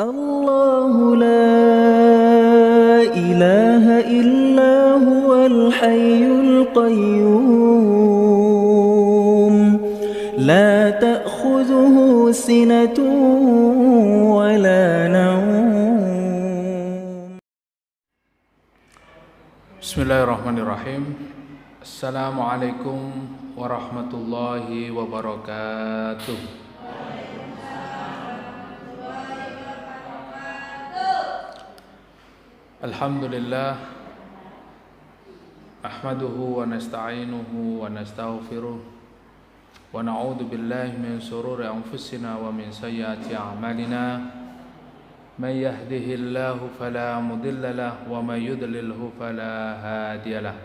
الله لا إله إلا هو الحي القيوم لا تأخذه سنة ولا نوم. Bismillahirrahmanirrahim. Assalamualaikum warahmatullahi wabarakatuh. Alhamdulillah, ahmaduhu wa nasta'inuhu wa nastaghfiruh wa na'udzu billahi min shururi anfusina wa min sayyiati a'malina. Man yahdihillahu fala mudilla lahu wa man yudlilhu fala hadiya lahu.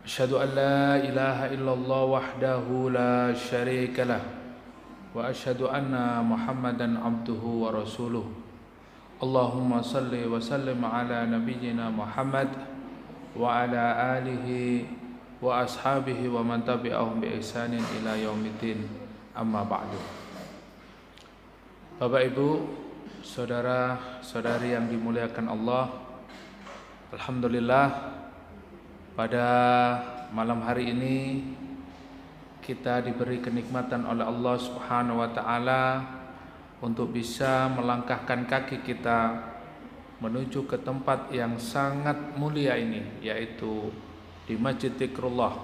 Asyhadu an la ilaha illallah wahdahu la syarika lahu wa asyhadu anna Muhammadan abduhu wa rasuluh. Allahumma salli wa sallim ala nabiyyina Muhammad wa ala alihi wa ashabihi wa man tabi'ahum bi ihsanin ila yaumiddin, amma ba'du. Bapak Ibu, saudara-saudari yang dimuliakan Allah, alhamdulillah pada malam hari ini kita diberi kenikmatan oleh Allah Subhanahu wa taala untuk bisa melangkahkan kaki kita menuju ke tempat yang sangat mulia ini, yaitu di Masjid Dzikrullah,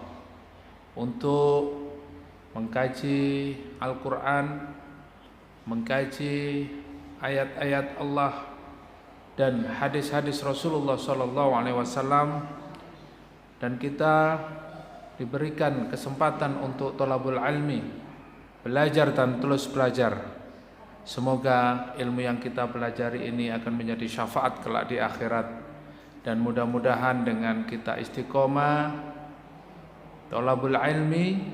untuk mengkaji Al-Quran, mengkaji ayat-ayat Allah dan hadis-hadis Rasulullah SAW, dan kita diberikan kesempatan untuk thalabul ilmi, belajar dan terus belajar. Semoga ilmu yang kita pelajari ini akan menjadi syafaat kelak di akhirat, dan mudah-mudahan dengan kita istiqomah thalabul ilmi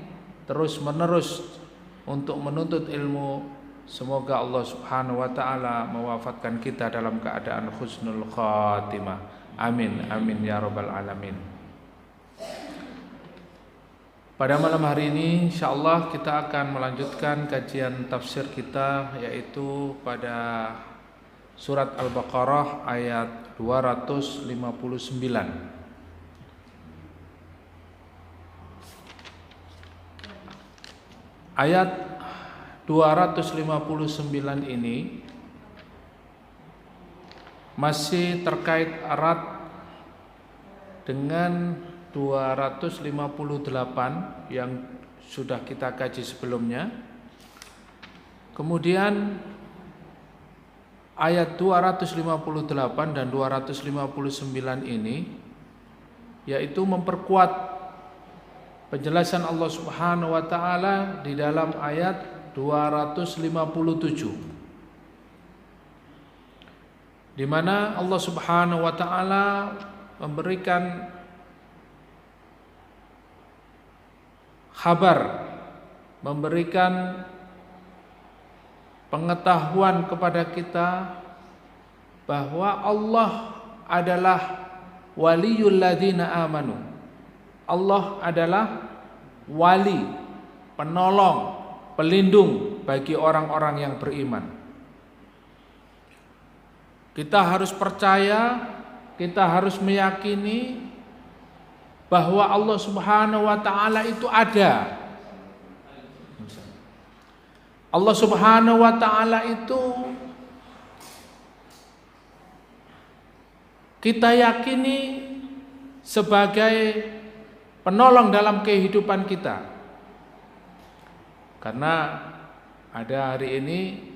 terus menerus untuk menuntut ilmu, semoga Allah Subhanahu wa taala mewafatkan kita dalam keadaan husnul khatimah. Amin amin ya rabbal alamin. Pada malam hari ini insyaallah kita akan melanjutkan kajian tafsir kita, yaitu pada surat Al-Baqarah ayat 259. Ayat 259 ini masih terkait erat dengan 258 yang sudah kita kaji sebelumnya. Kemudian ayat 258 dan 259 ini yaitu memperkuat penjelasan Allah Subhanahu wa taala di dalam ayat 257, di mana Allah Subhanahu wa taala memberikan kabar, memberikan pengetahuan kepada kita bahwa Allah adalah waliyul ladzina amanu. Allah adalah wali, penolong, pelindung bagi orang-orang yang beriman. Kita harus percaya, kita harus meyakini bahwa Allah Subhanahu wa taala itu ada. Allah Subhanahu wa taala itu kita yakini sebagai penolong dalam kehidupan kita. Karena ada hari ini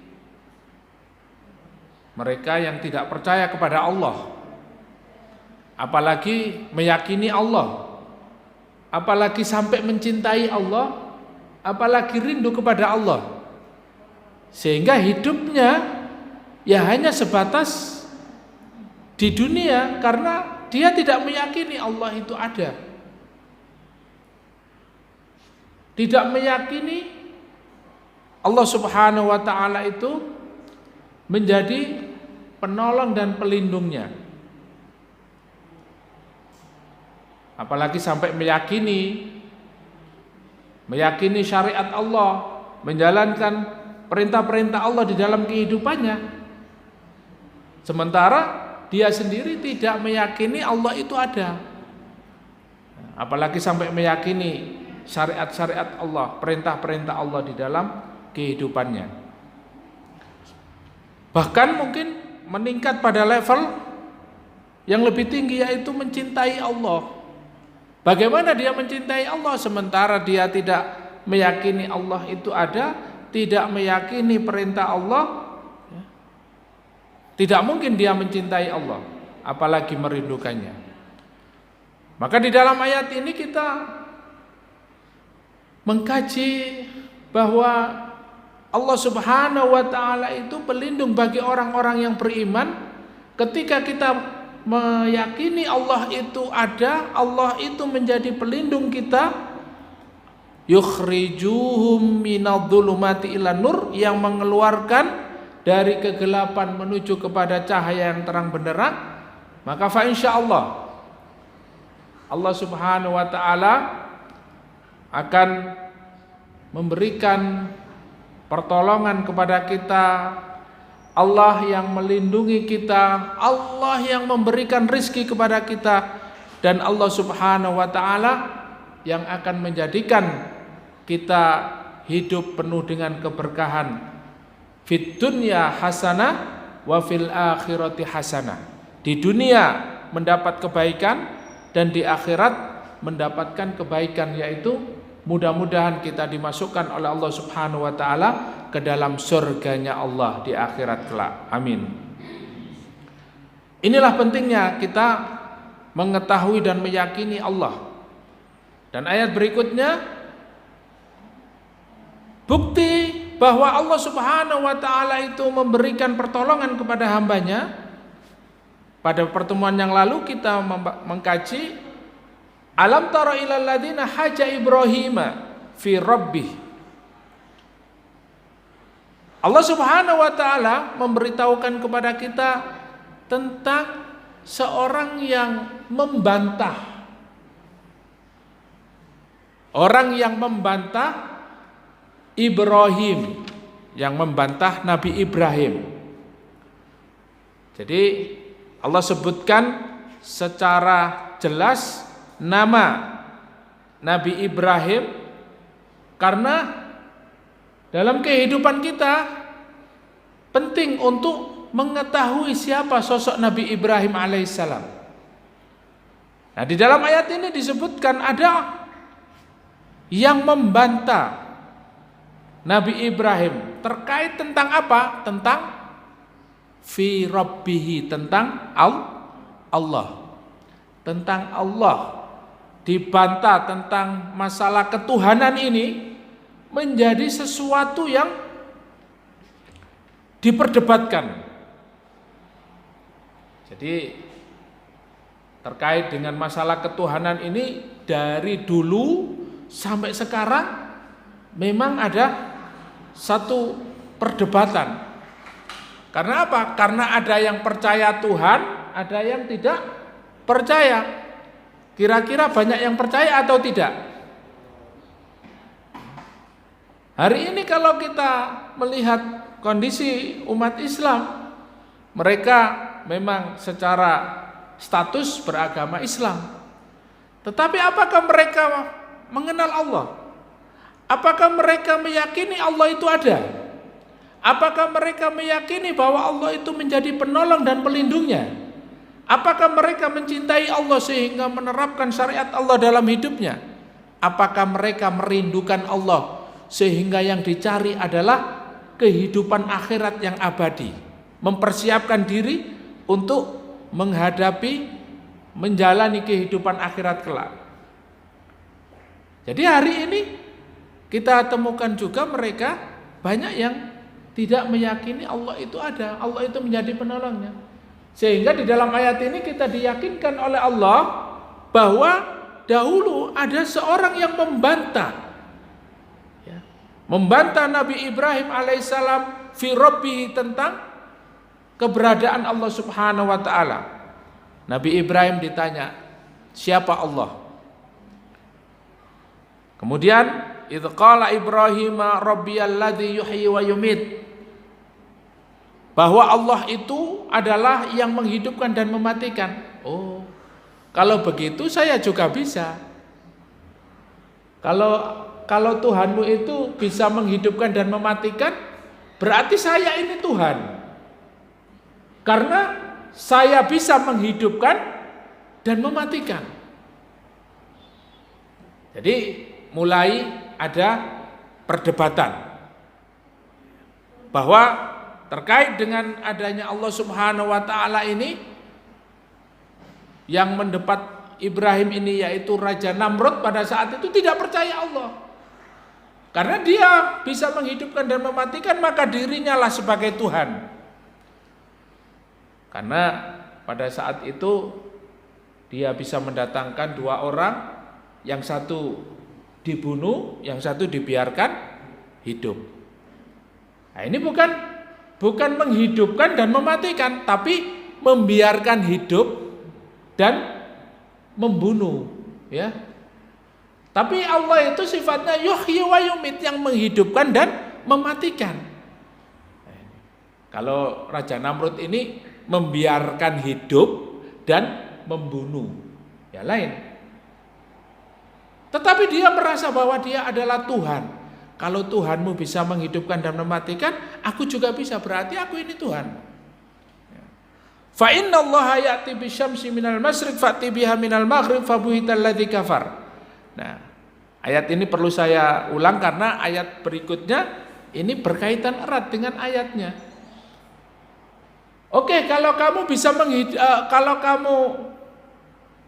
mereka yang tidak percaya kepada Allah, apalagi meyakini Allah, apalagi sampai mencintai Allah, apalagi rindu kepada Allah, sehingga hidupnya ya hanya sebatas di dunia karena dia tidak meyakini Allah itu ada, tidak meyakini Allah Subhanahu wa taala itu menjadi penolong dan pelindungnya. Apalagi sampai meyakini syariat Allah, menjalankan perintah-perintah Allah di dalam kehidupannya, Sementara dia sendiri tidak meyakini Allah itu ada. Apalagi sampai meyakini syariat-syariat Allah, perintah-perintah Allah di dalam kehidupannya. Bahkan mungkin meningkat pada level yang lebih tinggi, yaitu mencintai Allah. Bagaimana dia mencintai Allah sementara dia tidak meyakini Allah itu ada, tidak meyakini perintah Allah? Tidak mungkin dia mencintai Allah, apalagi merindukannya. Maka di dalam ayat ini kita mengkaji bahwa Allah Subhanahu wa ta'ala itu pelindung bagi orang-orang yang beriman. Ketika kita meyakini Allah itu ada, Allah itu menjadi pelindung kita. Yukhrijuhum minadh-dhulumati ilan nur, yang mengeluarkan dari kegelapan menuju kepada cahaya yang terang benderang. Maka fa insyaallah Allah Subhanahu wa ta'ala akan memberikan pertolongan kepada kita. Allah yang melindungi kita, Allah yang memberikan rizki kepada kita, dan Allah Subhanahu wa ta'ala yang akan menjadikan kita hidup penuh dengan keberkahan. Fid dunya hasanah wa fil akhirati hasanah. Di dunia mendapat kebaikan dan di akhirat mendapatkan kebaikan, yaitu mudah-mudahan kita dimasukkan oleh Allah Subhanahu wa ta'ala ke dalam surganya Allah di akhirat kelak. Amin. Inilah pentingnya kita mengetahui dan meyakini Allah. Dan ayat berikutnya bukti bahwa Allah Subhanahu wa ta'ala itu memberikan pertolongan kepada hambanya. Pada pertemuan yang lalu kita mengkaji alam tara ilal ladzina haja Ibrahima fi rabbih. Allah Subhanahu wa ta'ala memberitahukan kepada kita tentang seorang yang membantah, orang yang membantah Ibrahim, yang membantah Nabi Ibrahim. Jadi Allah sebutkan secara jelas nama Nabi Ibrahim karena dalam kehidupan kita penting untuk mengetahui siapa sosok Nabi Ibrahim alaihissalam. Nah, di dalam ayat ini disebutkan ada yang membantah Nabi Ibrahim terkait tentang apa? Tentang fi rabbihi, tentang Allah. Tentang Allah. Dibantah tentang masalah ketuhanan ini menjadi sesuatu yang diperdebatkan. Jadi terkait dengan masalah ketuhanan ini dari dulu sampai sekarang memang ada satu perdebatan. Karena apa? Karena ada yang percaya Tuhan, ada yang tidak percaya. Kira-kira banyak yang percaya atau tidak? Hari ini kalau kita melihat kondisi umat Islam, mereka memang secara status beragama Islam. Tetapi apakah mereka mengenal Allah? Apakah mereka meyakini Allah itu ada? Apakah mereka meyakini bahwa Allah itu menjadi penolong dan pelindungnya? Apakah mereka mencintai Allah sehingga menerapkan syariat Allah dalam hidupnya? Apakah mereka merindukan Allah sehingga yang dicari adalah kehidupan akhirat yang abadi, mempersiapkan diri untuk menghadapi, menjalani kehidupan akhirat kelak? Jadi hari ini kita temukan juga mereka banyak yang tidak meyakini Allah itu ada, Allah itu menjadi penolongnya. Sehingga di dalam ayat ini kita diyakinkan oleh Allah bahwa dahulu ada seorang yang membantah, membantah Nabi Ibrahim alaihissalam fi rabbihi, tentang keberadaan Allah Subhanahu wa ta'ala. Nabi Ibrahim ditanya, siapa Allah? Kemudian idz qala Ibrahim rabbiyalladzi yuhyi wa yumit, bahwa Allah itu adalah yang menghidupkan dan mematikan. Oh, kalau begitu saya juga bisa. Kalau Tuhanmu itu bisa menghidupkan dan mematikan, berarti saya ini Tuhan. Karena saya bisa menghidupkan dan mematikan. Jadi mulai ada perdebatan bahwa terkait dengan adanya Allah Subhanahu wa taala ini, yang mendebat Ibrahim ini yaitu Raja Namrud pada saat itu tidak percaya Allah. Karena dia bisa menghidupkan dan mematikan, maka dirinya lah sebagai Tuhan. Karena pada saat itu dia bisa mendatangkan dua orang, yang satu dibunuh, yang satu dibiarkan hidup. Nah, ini bukan menghidupkan dan mematikan, tapi membiarkan hidup dan membunuh, ya. Tapi Allah itu sifatnya yuhyi wa yumit, yang menghidupkan dan mematikan. Kalau Raja Namrud ini membiarkan hidup dan membunuh, ya lain. Tetapi dia merasa bahwa dia adalah Tuhan. Kalau Tuhanmu bisa menghidupkan dan mematikan, aku juga bisa, berarti aku ini Tuhan. Fa innallaha ya'ti bisyamsi minal masyriq fa'ti biha minal maghrib fabuhital ladzi kafar. Nah, ayat ini perlu saya ulang karena ayat berikutnya ini berkaitan erat dengan ayatnya. Oke, kalau kamu bisa kalau kamu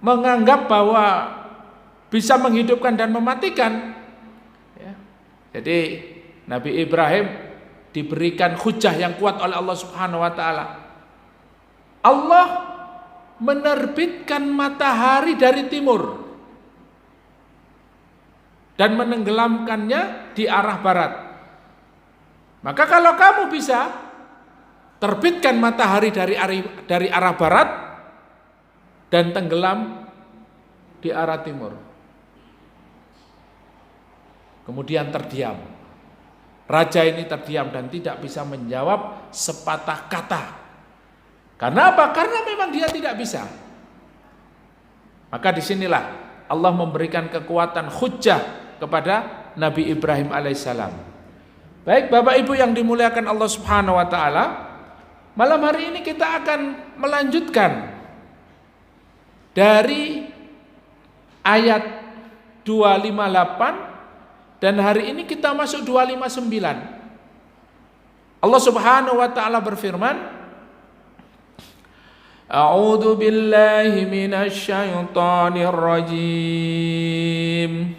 menganggap bahwa bisa menghidupkan dan mematikan, ya. Jadi Nabi Ibrahim diberikan hujah yang kuat oleh Allah Subhanahu wa taala. Allah menerbitkan matahari dari timur dan menenggelamkannya di arah barat. Maka kalau kamu bisa terbitkan matahari dari arah barat dan tenggelam di arah timur. Kemudian terdiam. Raja ini terdiam dan tidak bisa menjawab sepatah kata. Karena apa? Karena memang dia tidak bisa. Maka disinilah Allah memberikan kekuatan hujjah kepada Nabi Ibrahim alaihissalam. Baik Bapak Ibu yang dimuliakan Allah Subhanahu wa taala, malam hari ini kita akan melanjutkan dari ayat 258 dan hari ini kita masuk 259. Allah Subhanahu wa taala berfirman, A'udzu billahi minasy syaithanir rajim.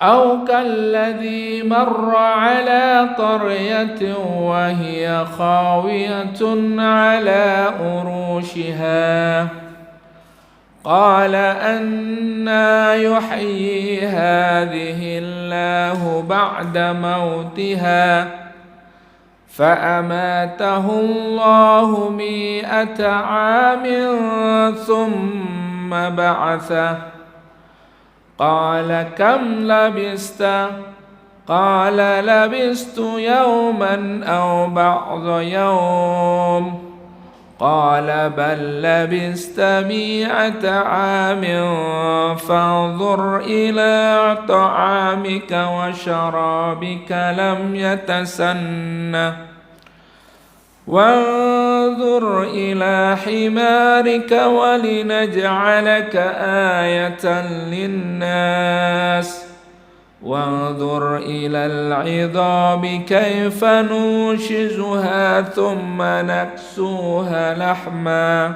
Aw kalladzi marra 'ala qaryatin wa hiya khawiyatun 'ala urushiha. Qala anna yuhyi hadhihi Allahu ba'da mautiha. فأماته الله 100 عام ثم بعثه قال كم لبثت قال لبثت يوما أو بعض يوم قال بل لبثت 100 عام فانظر إلى طعامك وشرابك لم يتسنه وانظر إلى حمارك ولنجعلك آية للناس وانظر إلى العظام كيف ننشزها ثم نكسوها لحما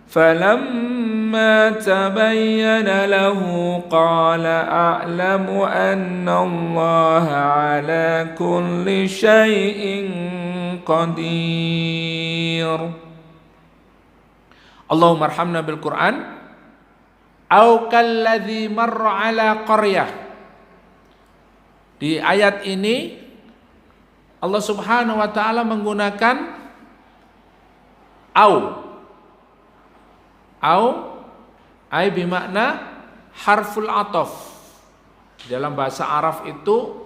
فلما تبين له قال أعلم أن الله على كل شيء قدير. اللهم ارحمنا بالقرآن. أو كالذي مر على قرية. Di ayat ini Allah Subhanahu wa taala menggunakan au ai bermakna harful ataf. Dalam bahasa Arab itu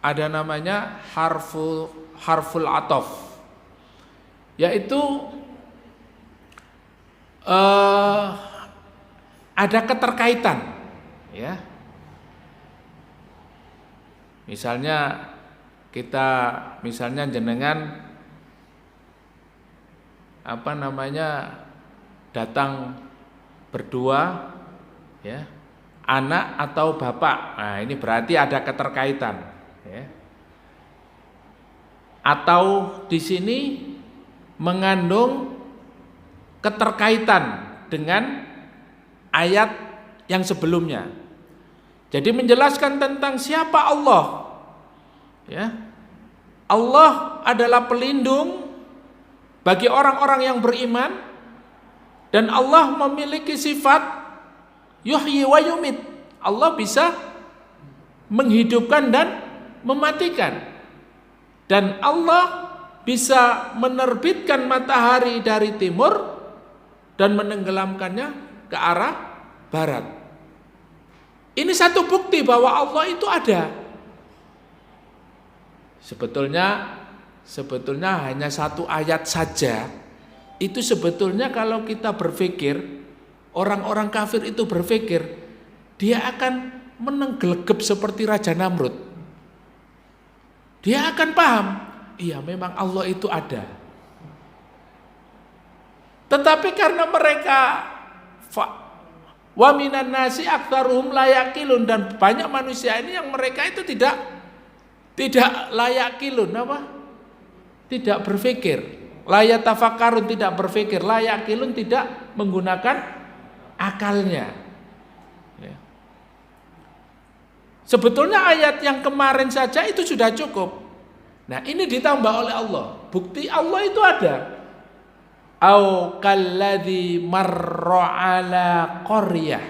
ada namanya harful atof, yaitu ada keterkaitan, ya. Misalnya jenengan datang berdua, ya, anak atau bapak. Nah, ini berarti ada keterkaitan, ya. Atau di sini mengandung keterkaitan dengan ayat yang sebelumnya. Jadi menjelaskan tentang siapa Allah, ya. Allah adalah pelindung bagi orang-orang yang beriman, dan Allah memiliki sifat yuhyi wa yumit. Allah bisa menghidupkan dan mematikan, dan Allah bisa menerbitkan matahari dari timur dan menenggelamkannya ke arah barat. Ini satu bukti bahwa Allah itu ada. Sebetulnya hanya satu ayat saja, itu sebetulnya kalau kita berpikir, orang-orang kafir itu berpikir, dia akan menenggelegep seperti Raja Namrud. Dia akan paham, iya memang Allah itu ada. Tetapi karena mereka wa minan nasi aktsaruhum la yaqilun, dan banyak manusia ini yang mereka itu tidak layak kilun, tidak berpikir, layak tafakkarun, tidak berpikir, layak kilun, tidak menggunakan akalnya, ya. Sebetulnya ayat yang kemarin saja itu sudah cukup. Nah, ini ditambah oleh Allah, bukti Allah itu ada. Au kalladzi marra ala qaryah,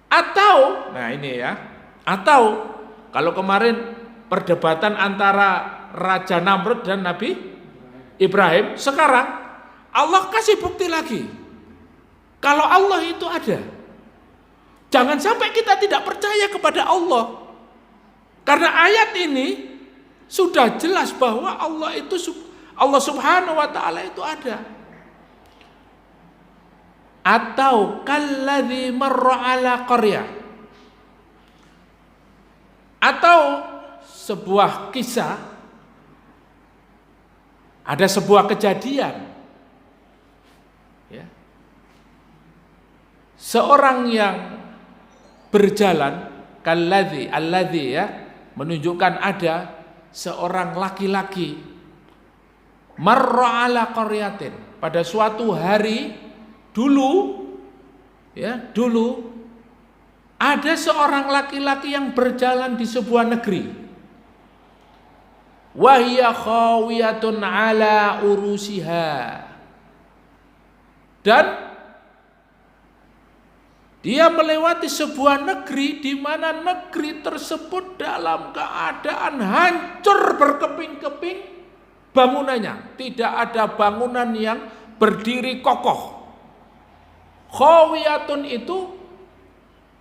atau, nah ini ya, atau kalau kemarin perdebatan antara Raja Namrud dan Nabi Ibrahim, sekarang Allah kasih bukti lagi kalau Allah itu ada. Jangan sampai kita tidak percaya kepada Allah, karena ayat ini sudah jelas bahwa Allah Subhanahu wa ta'ala itu ada. Atau kalladzi marra ala qaryah, atau sebuah kisah, ada sebuah kejadian, ya. Seorang yang berjalan, kalladzi, alladzi, ya, menunjukkan ada seorang laki-laki marra ala qaryatin, pada suatu hari dulu, ya, dulu ada seorang laki-laki yang berjalan di sebuah negeri. Wa hiya khawiyatun ala urusiha, dan dia melewati sebuah negeri di mana negeri tersebut dalam keadaan hancur berkeping-keping bangunannya. Tidak ada bangunan yang berdiri kokoh. Khawiyatun itu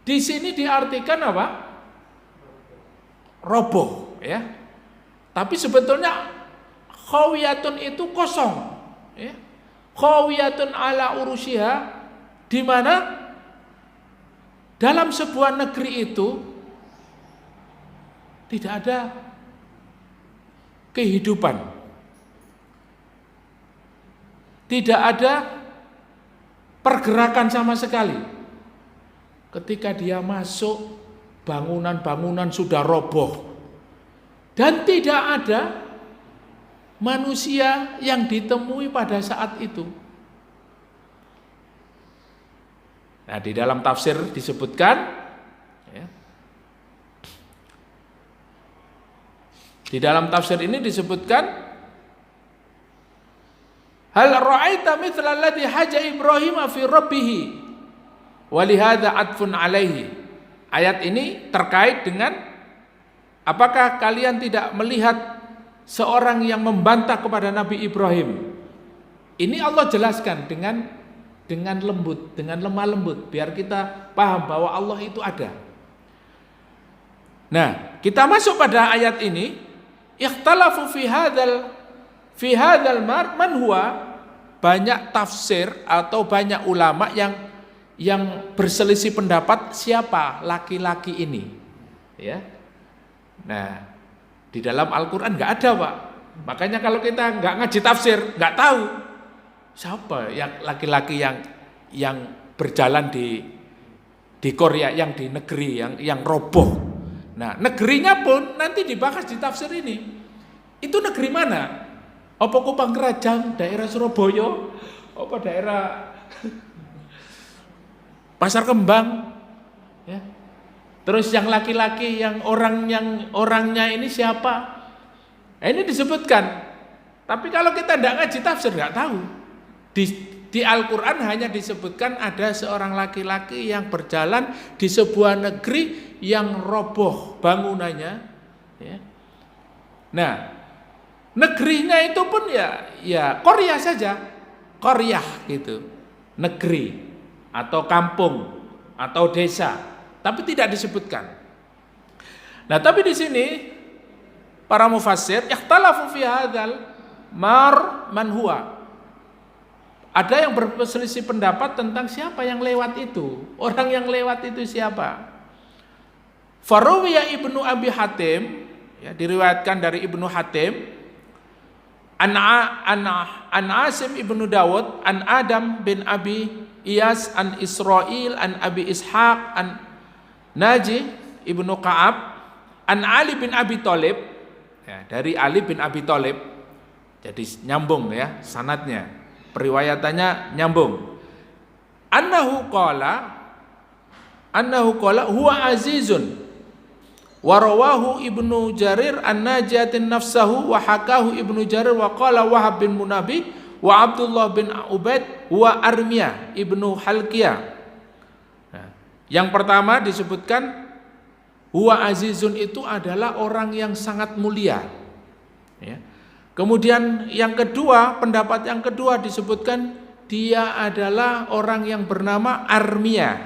di sini diartikan apa? Roboh, ya. Tapi sebetulnya khawiyatun itu kosong, ya. Khawiyatun ala urusiha, di mana dalam sebuah negeri itu tidak ada kehidupan, tidak ada pergerakan sama sekali. Ketika dia masuk, bangunan-bangunan sudah roboh, dan tidak ada manusia yang ditemui pada saat itu. Nah, di dalam tafsir disebutkan, ya, di dalam tafsir ini disebutkan, hal ra'aita mithla alladhi haja Ibrahim fi rabbih wa lihadza atfun alaihi. Ayat ini terkait dengan, apakah kalian tidak melihat seorang yang membantah kepada Nabi Ibrahim? Ini Allah jelaskan dengan lembut, dengan lemah lembut, biar kita paham bahwa Allah itu ada. Nah, kita masuk pada ayat ini, ikhtalafu fi hadzal man huwa, banyak tafsir atau banyak ulama yang berselisih pendapat siapa laki-laki ini. Ya. Nah, di dalam Al-Qur'an enggak ada, Pak. Makanya kalau kita enggak ngaji tafsir, enggak tahu siapa yang laki-laki yang berjalan di Korea, yang di negeri yang roboh. Nah, negerinya pun nanti dibahas di tafsir ini. Itu negeri mana? Apa Kupang Kerajaan, daerah Surabaya, apa daerah Pasar Kembang, ya. Terus yang laki-laki, yang orangnya ini siapa? Nah, ini disebutkan. Tapi kalau kita tidak ngaji tafsir, nggak tahu. Di Al-Quran hanya disebutkan ada seorang laki-laki yang berjalan di sebuah negeri yang roboh bangunannya. Ya. Nah, negerinya itu pun ya Korea saja, Korea gitu, negeri atau kampung atau desa, tapi tidak disebutkan. Nah, tapi di sini para mufassir ikhtalafu fi hadzal man huwa. Ada yang berselisih pendapat tentang siapa yang lewat itu. Orang yang lewat itu siapa? Faruwiya Ibnu Abi Hatim, ya, diriwayatkan dari Ibnu Hatim, an Asim Ibnu Dawud, an Adam bin Abi Iyas, an Israil, an Abi Ishaq, an Naji Ibnu Ka'ab, an Ali bin Abi Thalib, ya, dari Ali bin Abi Thalib. Jadi nyambung ya sanadnya. Periwayatannya nyambung. Annahu qala huwa azizun wa rawahu Ibnu Jarir an-Najiatin nafsahu wa hakahu Ibnu Jarir wa qala Wahab bin Munabi wa Abdullah bin Ubaid wa Armiyah Ibnu Halqiyah. Nah, yang pertama disebutkan huwa azizun itu adalah orang yang sangat mulia. Ya. Kemudian yang kedua, pendapat yang kedua disebutkan dia adalah orang yang bernama Armiyah.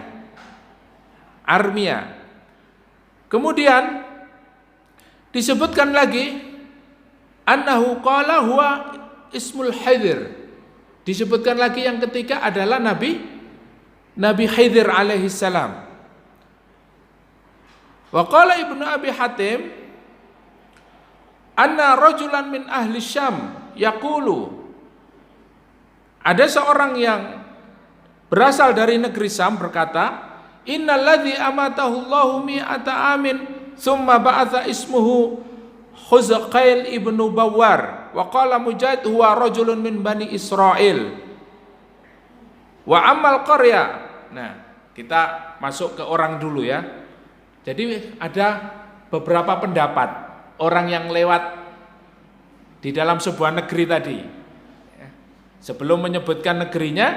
Kemudian disebutkan lagi annahu qala huwa ismul Khidir. Disebutkan lagi yang ketiga adalah Nabi Khidir alaihi salam. Wa qala Ibnu Abi Hatim anna rajulan min ahli Syam yaqulu, ada seorang yang berasal dari negeri Syam berkata, innalladzi amatahu Allahu mi'ata amin thumma ba'atha ismuhu Khuzqail ibnu Bawar wa qala Mujahid huwa rajulun min bani Israil wa amal qarya. Nah, kita masuk ke orang dulu ya. Jadi ada beberapa pendapat orang yang lewat di dalam sebuah negeri tadi. Sebelum menyebutkan negerinya,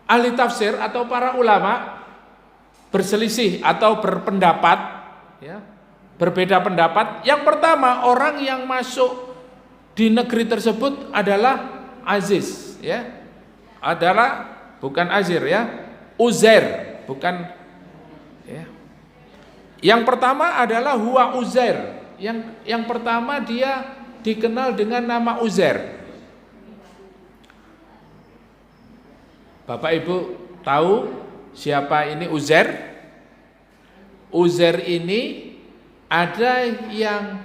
ahli tafsir atau para ulama berselisih atau berpendapat, ya, berbeda pendapat. Yang pertama, orang yang masuk di negeri tersebut adalah Aziz, ya, adalah bukan Azir, ya, Uzair, bukan, ya. Yang pertama adalah huwa Uzair. Yang pertama dia dikenal dengan nama Uzair. Bapak Ibu tahu siapa ini Uzair? Uzair ini ada yang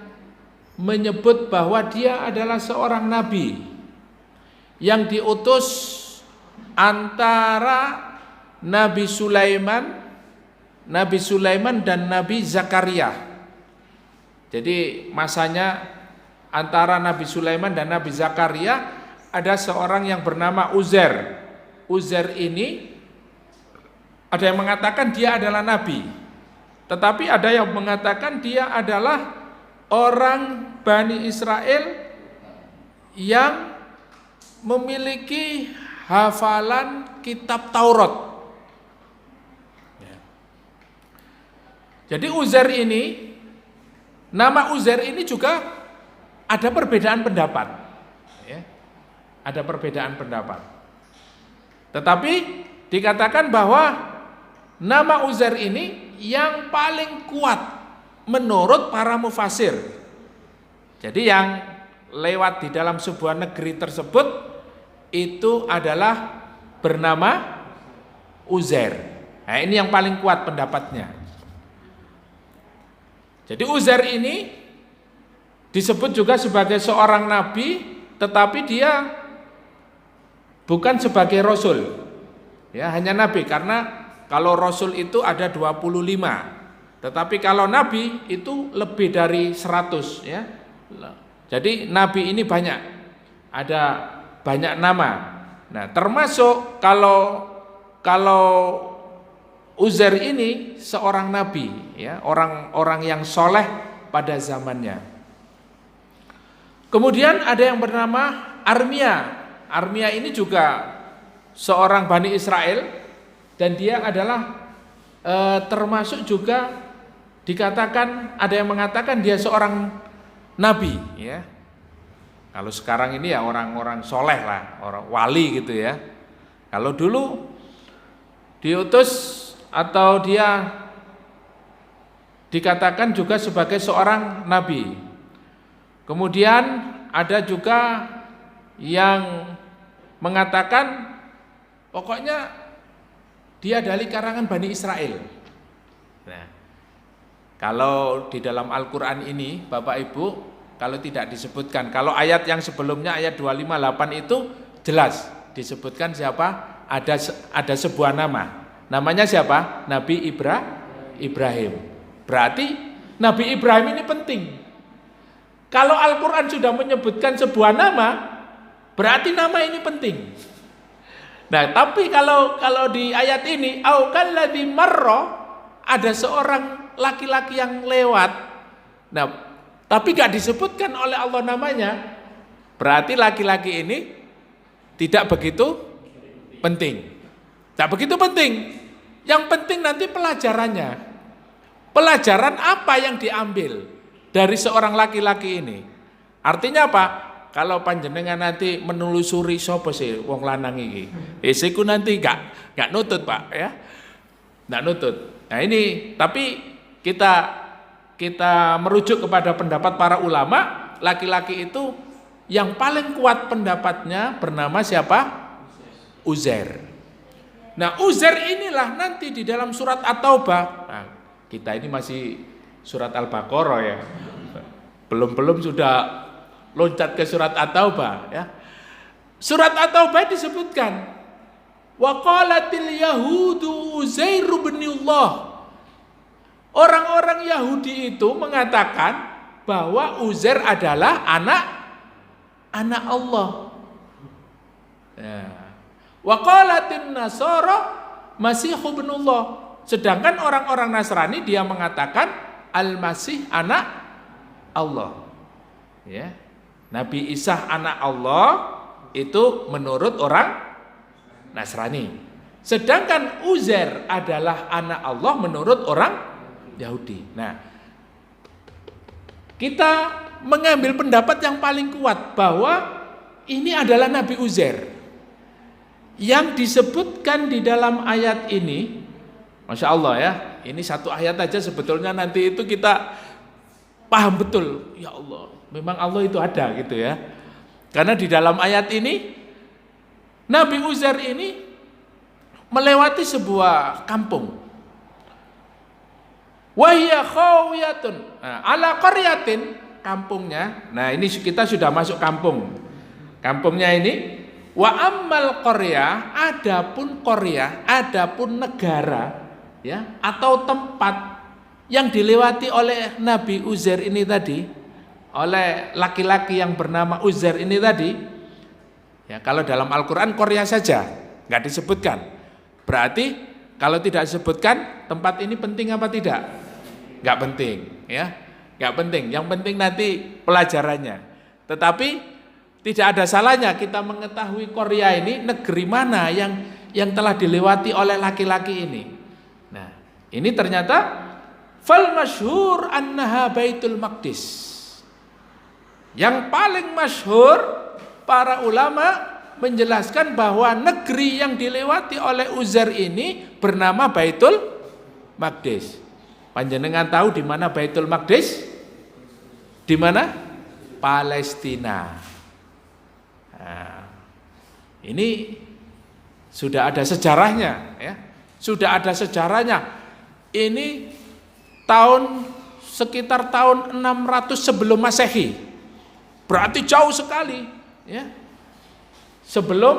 menyebut bahwa dia adalah seorang nabi yang diutus antara Nabi Sulaiman dan Nabi Zakaria. Jadi masanya antara Nabi Sulaiman dan Nabi Zakaria ada seorang yang bernama Uzair. Uzair ini ada yang mengatakan dia adalah nabi, tetapi ada yang mengatakan dia adalah orang Bani Israel yang memiliki hafalan kitab Taurat. Jadi Uzair ini, nama Uzair ini juga ada perbedaan pendapat, ya. Ada perbedaan pendapat. Tetapi dikatakan bahwa nama Uzair ini yang paling kuat menurut para mufasir. Jadi yang lewat di dalam sebuah negeri tersebut itu adalah bernama Uzair. Nah, ini yang paling kuat pendapatnya. Jadi Uzair ini disebut juga sebagai seorang nabi, tetapi dia bukan sebagai rasul. Ya, hanya nabi, karena kalau rasul itu ada 25. Tetapi kalau nabi itu lebih dari 100, ya. Jadi nabi ini banyak. Ada banyak nama. Nah, termasuk kalau Uzair ini seorang nabi, ya, orang yang soleh pada zamannya. Kemudian ada yang bernama Armia. Armia ini juga seorang Bani Israel, dan dia adalah termasuk juga dikatakan, ada yang mengatakan dia seorang nabi, ya. Kalau sekarang ini ya orang-orang soleh lah, orang wali gitu ya. Kalau dulu diutus atau dia dikatakan juga sebagai seorang nabi. Kemudian ada juga yang mengatakan pokoknya dia dari karangan Bani Israel. Nah, kalau di dalam Al-Quran ini Bapak Ibu, kalau tidak disebutkan, kalau ayat yang sebelumnya ayat 258 itu jelas disebutkan siapa, ada sebuah nama. Namanya siapa? Nabi Ibrahim. Berarti Nabi Ibrahim ini penting. Kalau Al-Quran sudah menyebutkan sebuah nama, berarti nama ini penting. Nah, tapi kalau di ayat ini, au kalladzi marra, ada seorang laki-laki yang lewat. Nah, tapi gak disebutkan oleh Allah namanya, berarti laki-laki ini tidak begitu penting. Tak begitu penting. Yang penting nanti pelajarannya. Pelajaran apa yang diambil dari seorang laki-laki ini? Artinya apa? Kalau panjenengan nanti menelusuri sapa sih wong lanang iki, isiku nanti gak nutut, Pak, ya. Gak nutut. Nah, ini tapi kita merujuk kepada pendapat para ulama, laki-laki itu yang paling kuat pendapatnya bernama siapa? Uzair. Nah, Uzair inilah nanti di dalam surat At-Taubah. Nah, kita ini masih surat Al-Baqarah ya. Belum sudah loncat ke surat At-Taubah ya. Surat At-Taubah disebutkan wa qalatil yahudu Uzair bin Allah. Orang-orang Yahudi itu mengatakan bahwa Uzair adalah anak Allah. Ya. Wa qalatin nasara Masihu ibnullah. Sedangkan orang-orang Nasrani dia mengatakan Al-Masih anak Allah. Ya. Nabi Isa anak Allah itu menurut orang Nasrani. Sedangkan Uzair adalah anak Allah menurut orang Yahudi. Nah, kita mengambil pendapat yang paling kuat bahwa ini adalah Nabi Uzair. Yang disebutkan di dalam ayat ini, Masya Allah ya, ini satu ayat aja sebetulnya nanti itu kita paham betul, ya Allah, memang Allah itu ada gitu ya. Karena di dalam ayat ini, Nabi Uzair ini melewati sebuah kampung. Wahya khawiyatun, ala qaryatin, kampungnya. Nah, ini kita sudah masuk kampung. Kampungnya ini wa ammal qaryah, adapun negara ya atau tempat yang dilewati oleh Nabi Uzair ini tadi, oleh laki-laki yang bernama Uzair ini tadi. Ya, kalau dalam Al-Qur'an qaryah saja, enggak disebutkan. Berarti kalau tidak disebutkan tempat ini penting apa tidak? Enggak penting, ya. Enggak penting. Yang penting nanti pelajarannya. Tetapi tidak ada salahnya kita mengetahui Korea ini negeri mana yang telah dilewati oleh laki-laki ini. Nah, ini ternyata fal masyhur annaha Baitul Maqdis. Yang paling masyhur para ulama menjelaskan bahwa negeri yang dilewati oleh Uzair ini bernama Baitul Maqdis. Panjenengan tahu di mana Baitul Maqdis? Di mana? Palestina. Nah, ini sudah ada sejarahnya, ya. Sudah ada sejarahnya. Ini sekitar tahun 600 sebelum Masehi. Berarti jauh sekali, ya. Sebelum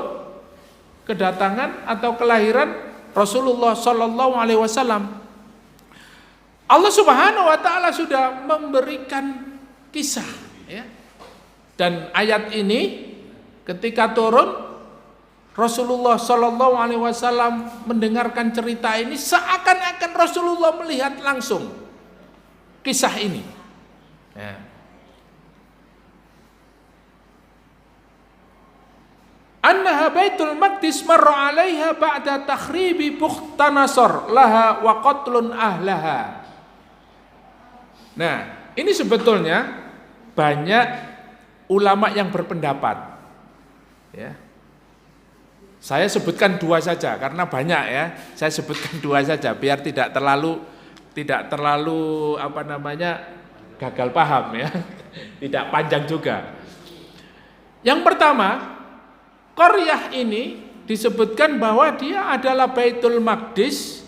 kedatangan atau kelahiran Rasulullah Shallallahu Alaihi Wasallam. Allah Subhanahu Wa Taala sudah memberikan kisah, ya. Dan ayat ini ketika turun, Rasulullah Shallallahu Alaihi Wasallam mendengarkan cerita ini, seakan-akan Rasulullah melihat langsung kisah ini. Ya. Annaha Baitul Maqdis marra 'alaiha ba'da takhribi Bukhtanasar laha wa qatlun ahlaha. Nah, ini sebetulnya banyak ulama yang berpendapat, ya. Saya sebutkan dua saja karena banyak, ya. Saya sebutkan dua saja biar tidak terlalu gagal paham, ya. Tidak panjang juga. Yang pertama, Qaryah ini disebutkan bahwa dia adalah Baitul Maqdis,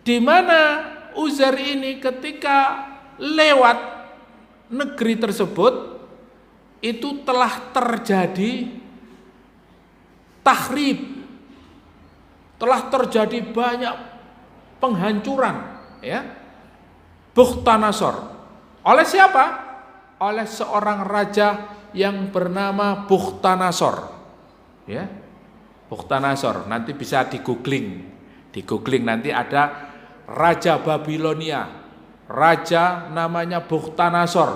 di mana Uzair ini ketika lewat negeri tersebut itu telah terjadi takhrib, telah terjadi banyak penghancuran, ya. Bukhtanasar. Oleh siapa? Oleh seorang raja yang bernama Bukhtanasar, ya. Bukhtanasar, nanti bisa di googling nanti ada Raja Babilonia. Raja namanya Bukhtanasar.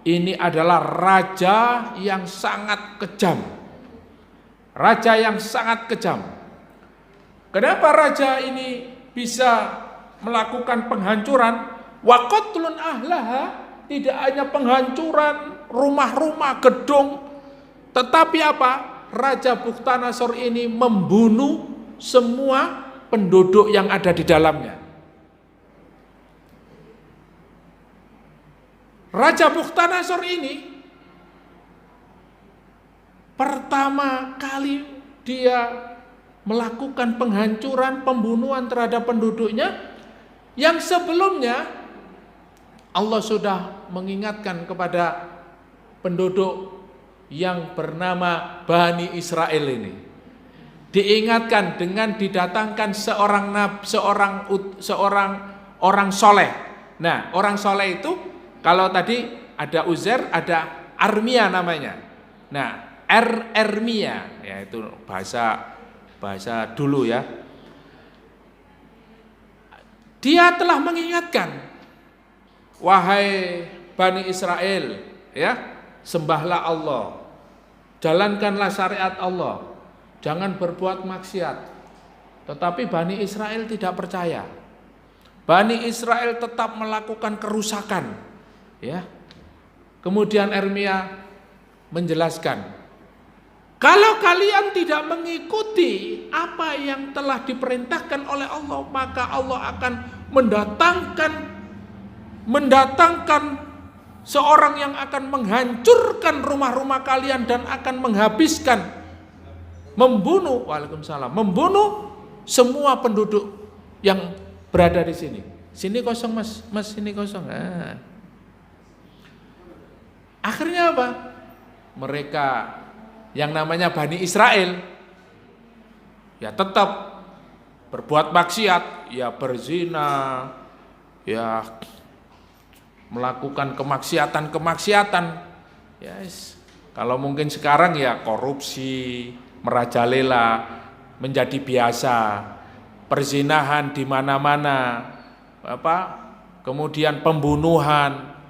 Ini adalah raja yang sangat kejam. Raja yang sangat kejam. Kenapa raja ini bisa melakukan penghancuran? Wa qatlun ahlaha, tidak hanya penghancuran rumah-rumah, gedung, tetapi apa? Raja Bukhtanasar ini membunuh semua penduduk yang ada di dalamnya. Raja Bukhtanasar ini pertama kali dia melakukan penghancuran, pembunuhan terhadap penduduknya, yang sebelumnya Allah sudah mengingatkan kepada penduduk yang bernama Bani Israel ini. Diingatkan dengan didatangkan seorang orang soleh. Nah, orang soleh itu, kalau tadi ada Uzair, ada Armia namanya. Nah, Ermia, ya itu bahasa dulu, ya. Dia telah mengingatkan, wahai Bani Israel, ya, sembahlah Allah, jalankanlah syariat Allah, jangan berbuat maksiat. Tetapi Bani Israel tidak percaya. Bani Israel tetap melakukan kerusakan, ya. Kemudian Ermia menjelaskan, kalau kalian tidak mengikuti apa yang telah diperintahkan oleh Allah, maka Allah akan mendatangkan seorang yang akan menghancurkan rumah-rumah kalian dan akan menghabiskan, membunuh semua penduduk yang berada di sini. Sini kosong, mas sini kosong. Nah. Akhirnya apa? Mereka yang namanya Bani Israel ya tetap berbuat maksiat, ya berzina, ya melakukan kemaksiatan. Yes. Kalau mungkin sekarang ya korupsi, merajalela menjadi biasa, perzinahan di mana-mana, kemudian pembunuhan,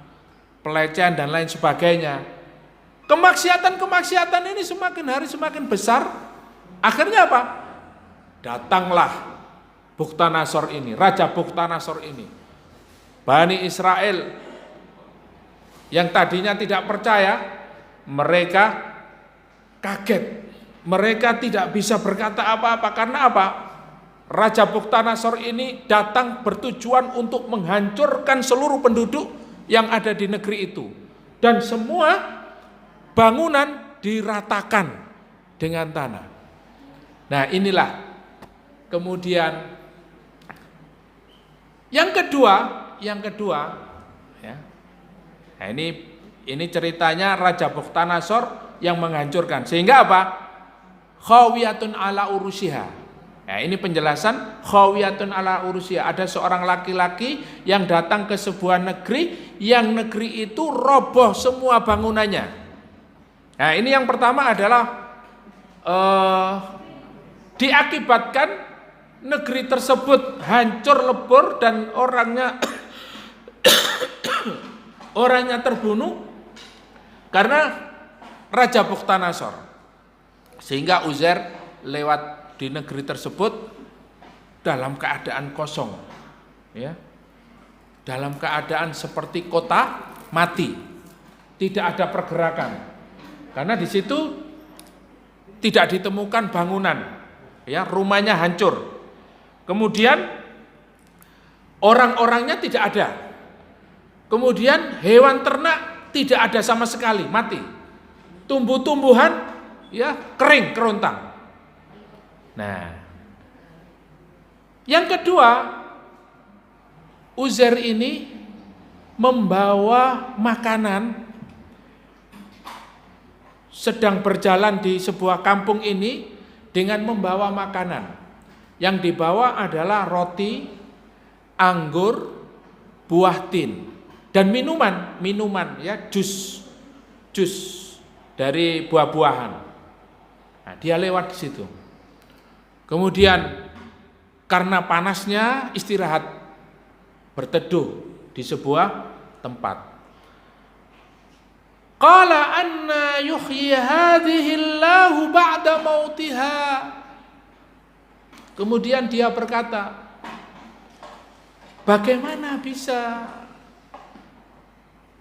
pelecehan dan lain sebagainya. Kemaksiatan ini semakin hari semakin besar. Akhirnya apa? Datanglah Bukhtanasar ini, Raja Bukhtanasar ini. Bani Israel yang tadinya tidak percaya, mereka kaget. Mereka tidak bisa berkata apa-apa. Karena apa? Raja Bukhtanasor ini datang bertujuan untuk menghancurkan seluruh penduduk yang ada di negeri itu. Dan semua bangunan diratakan dengan tanah. Nah, inilah kemudian yang kedua ya. Nah, ini ceritanya Raja Bukhtanasor yang menghancurkan. Sehingga apa? Khawiyatun ala urusiha. Nah, ini penjelasan khawiyatun ala urusiha. Ada seorang laki-laki yang datang ke sebuah negeri, yang negeri itu roboh semua bangunannya. Nah, ini yang pertama adalah diakibatkan negeri tersebut hancur lebur dan orangnya terbunuh karena Raja Bukhtanasor. Sehingga Uzair lewat di negeri tersebut dalam keadaan kosong, ya, dalam keadaan seperti kota mati, tidak ada pergerakan, karena di situ tidak ditemukan bangunan, ya, rumahnya hancur. Kemudian orang-orangnya tidak ada. Kemudian hewan ternak tidak ada sama sekali, mati. Tumbuh-tumbuhan, ya, kering, kerontang. Nah, yang kedua, Uzair ini membawa makanan, sedang berjalan di sebuah kampung ini dengan membawa makanan. Yang dibawa adalah roti, anggur, buah tin, dan minuman, ya, jus dari buah-buahan. Nah, dia lewat di situ. Kemudian karena panasnya istirahat, berteduh di sebuah tempat. Qala anna yuhyi hadhihi Allahu ba'da mautiha. Kemudian dia berkata, bagaimana bisa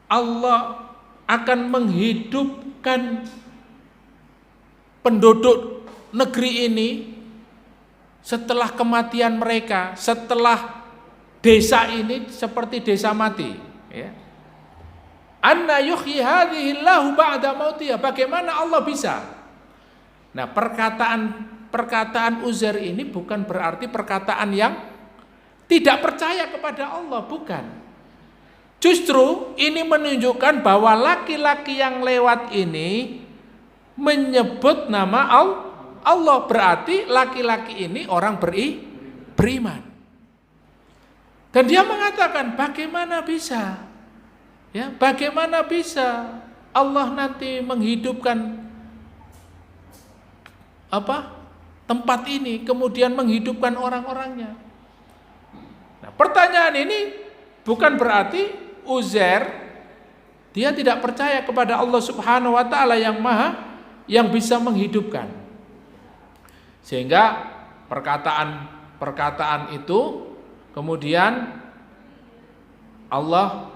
Allah akan menghidupkan penduduk negeri ini setelah kematian mereka, setelah desa ini seperti desa mati, ya. Anna yuhyi hadhihi Allahu ba'da mautiha. Bagaimana Allah bisa? Nah, perkataan Uzair ini bukan berarti perkataan yang tidak percaya kepada Allah, bukan. Justru ini menunjukkan bahwa laki-laki yang lewat ini menyebut nama Allah, berarti laki-laki ini orang beriman. Dan dia mengatakan, bagaimana bisa? Ya, bagaimana bisa Allah nanti menghidupkan tempat ini, kemudian menghidupkan orang-orangnya. Nah, pertanyaan ini bukan berarti Uzair dia tidak percaya kepada Allah Subhanahu wa taala yang bisa menghidupkan. Sehingga perkataan itu kemudian Allah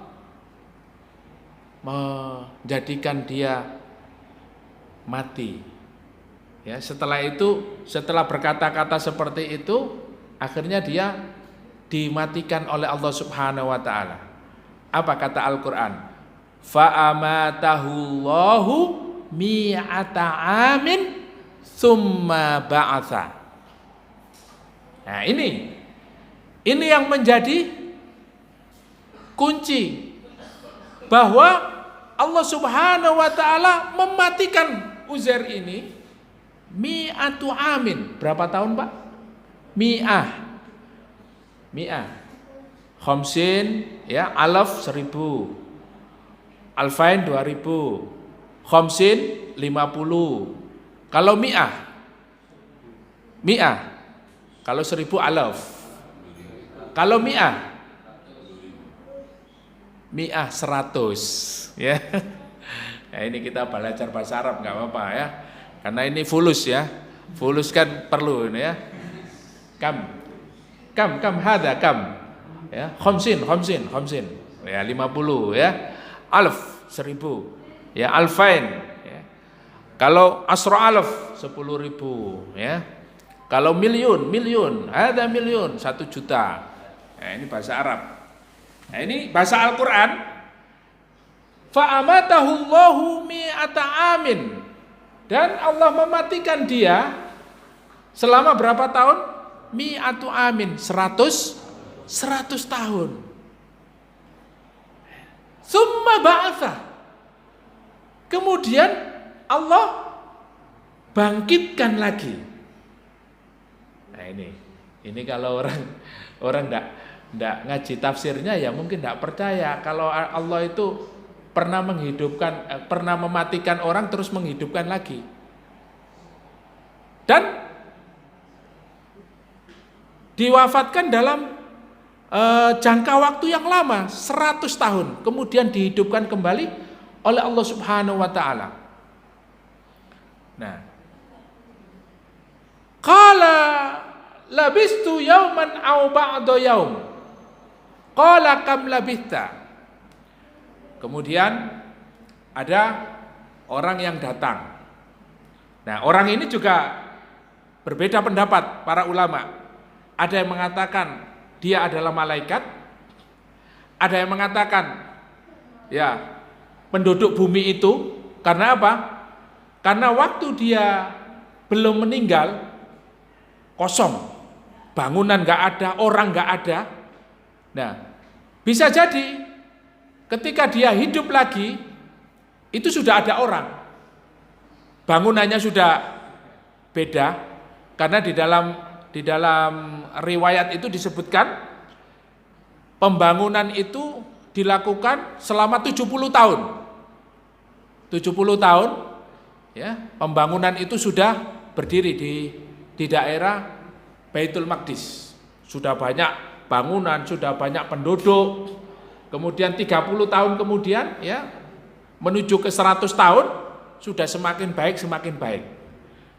menjadikan dia mati. Ya, setelah berkata-kata seperti itu, akhirnya dia dimatikan oleh Allah Subhanahu wa taala. Apa kata Al-Qur'an? Fa amatahullahu mi'ata amin tsumma ba'atsa. Nah, ini yang menjadi kunci bahwa Allah Subhanahu wa taala mematikan Uzair ini mi'atu amin. Berapa tahun, Pak? Mi'ah. Khamsin, ya, alaf 1000. Alfain 2000. Khamsin 50. Kalau mi'ah. Kalau 1000 alaf. Kalau mi'ah 100, ya. Nah, ini kita belajar bahasa Arab nggak apa-apa, ya. Karena ini fulus, ya. Fulus kan perlu ini, ya. Kam hada kam. Ya, khamsin. Ya, 50, ya. Alf 1000. Ya, alfain, ya. Kalau asra alf 10.000, ya. Kalau miliun, ada miliun, 1 juta. Nah, ini bahasa Arab. Nah, ini bahasa Al-Quran. Fa'amatahu Allahu mi'ata amin. Dan Allah mematikan dia selama berapa tahun? Mi'atu amin, 100 tahun. Summa ba'atha. Kemudian Allah bangkitkan lagi. Nah, ini kalau orang enggak ngaji tafsirnya ya mungkin enggak percaya kalau Allah itu pernah mematikan orang terus menghidupkan lagi. Dan diwafatkan dalam jangka waktu yang lama, 100 tahun, kemudian dihidupkan kembali oleh Allah Subhanahu wa taala. Nah, qala labistu yauman aw ba'da yaum. Qala kam labista. Kemudian ada orang yang datang. Nah, orang ini juga berbeda pendapat para ulama. Ada yang mengatakan dia adalah malaikat. Ada yang mengatakan ya penduduk bumi itu. Karena apa? Karena waktu dia belum meninggal kosong. Bangunan gak ada, orang gak ada. Nah, bisa jadi ketika dia hidup lagi, itu sudah ada orang. Bangunannya sudah beda, karena di dalam riwayat itu disebutkan pembangunan itu dilakukan selama 70 tahun. 70 tahun, ya, pembangunan itu sudah berdiri di daerah Baitul Maqdis. Sudah banyak bangunan, sudah banyak penduduk. Kemudian 30 tahun kemudian ya menuju ke 100 tahun sudah semakin baik.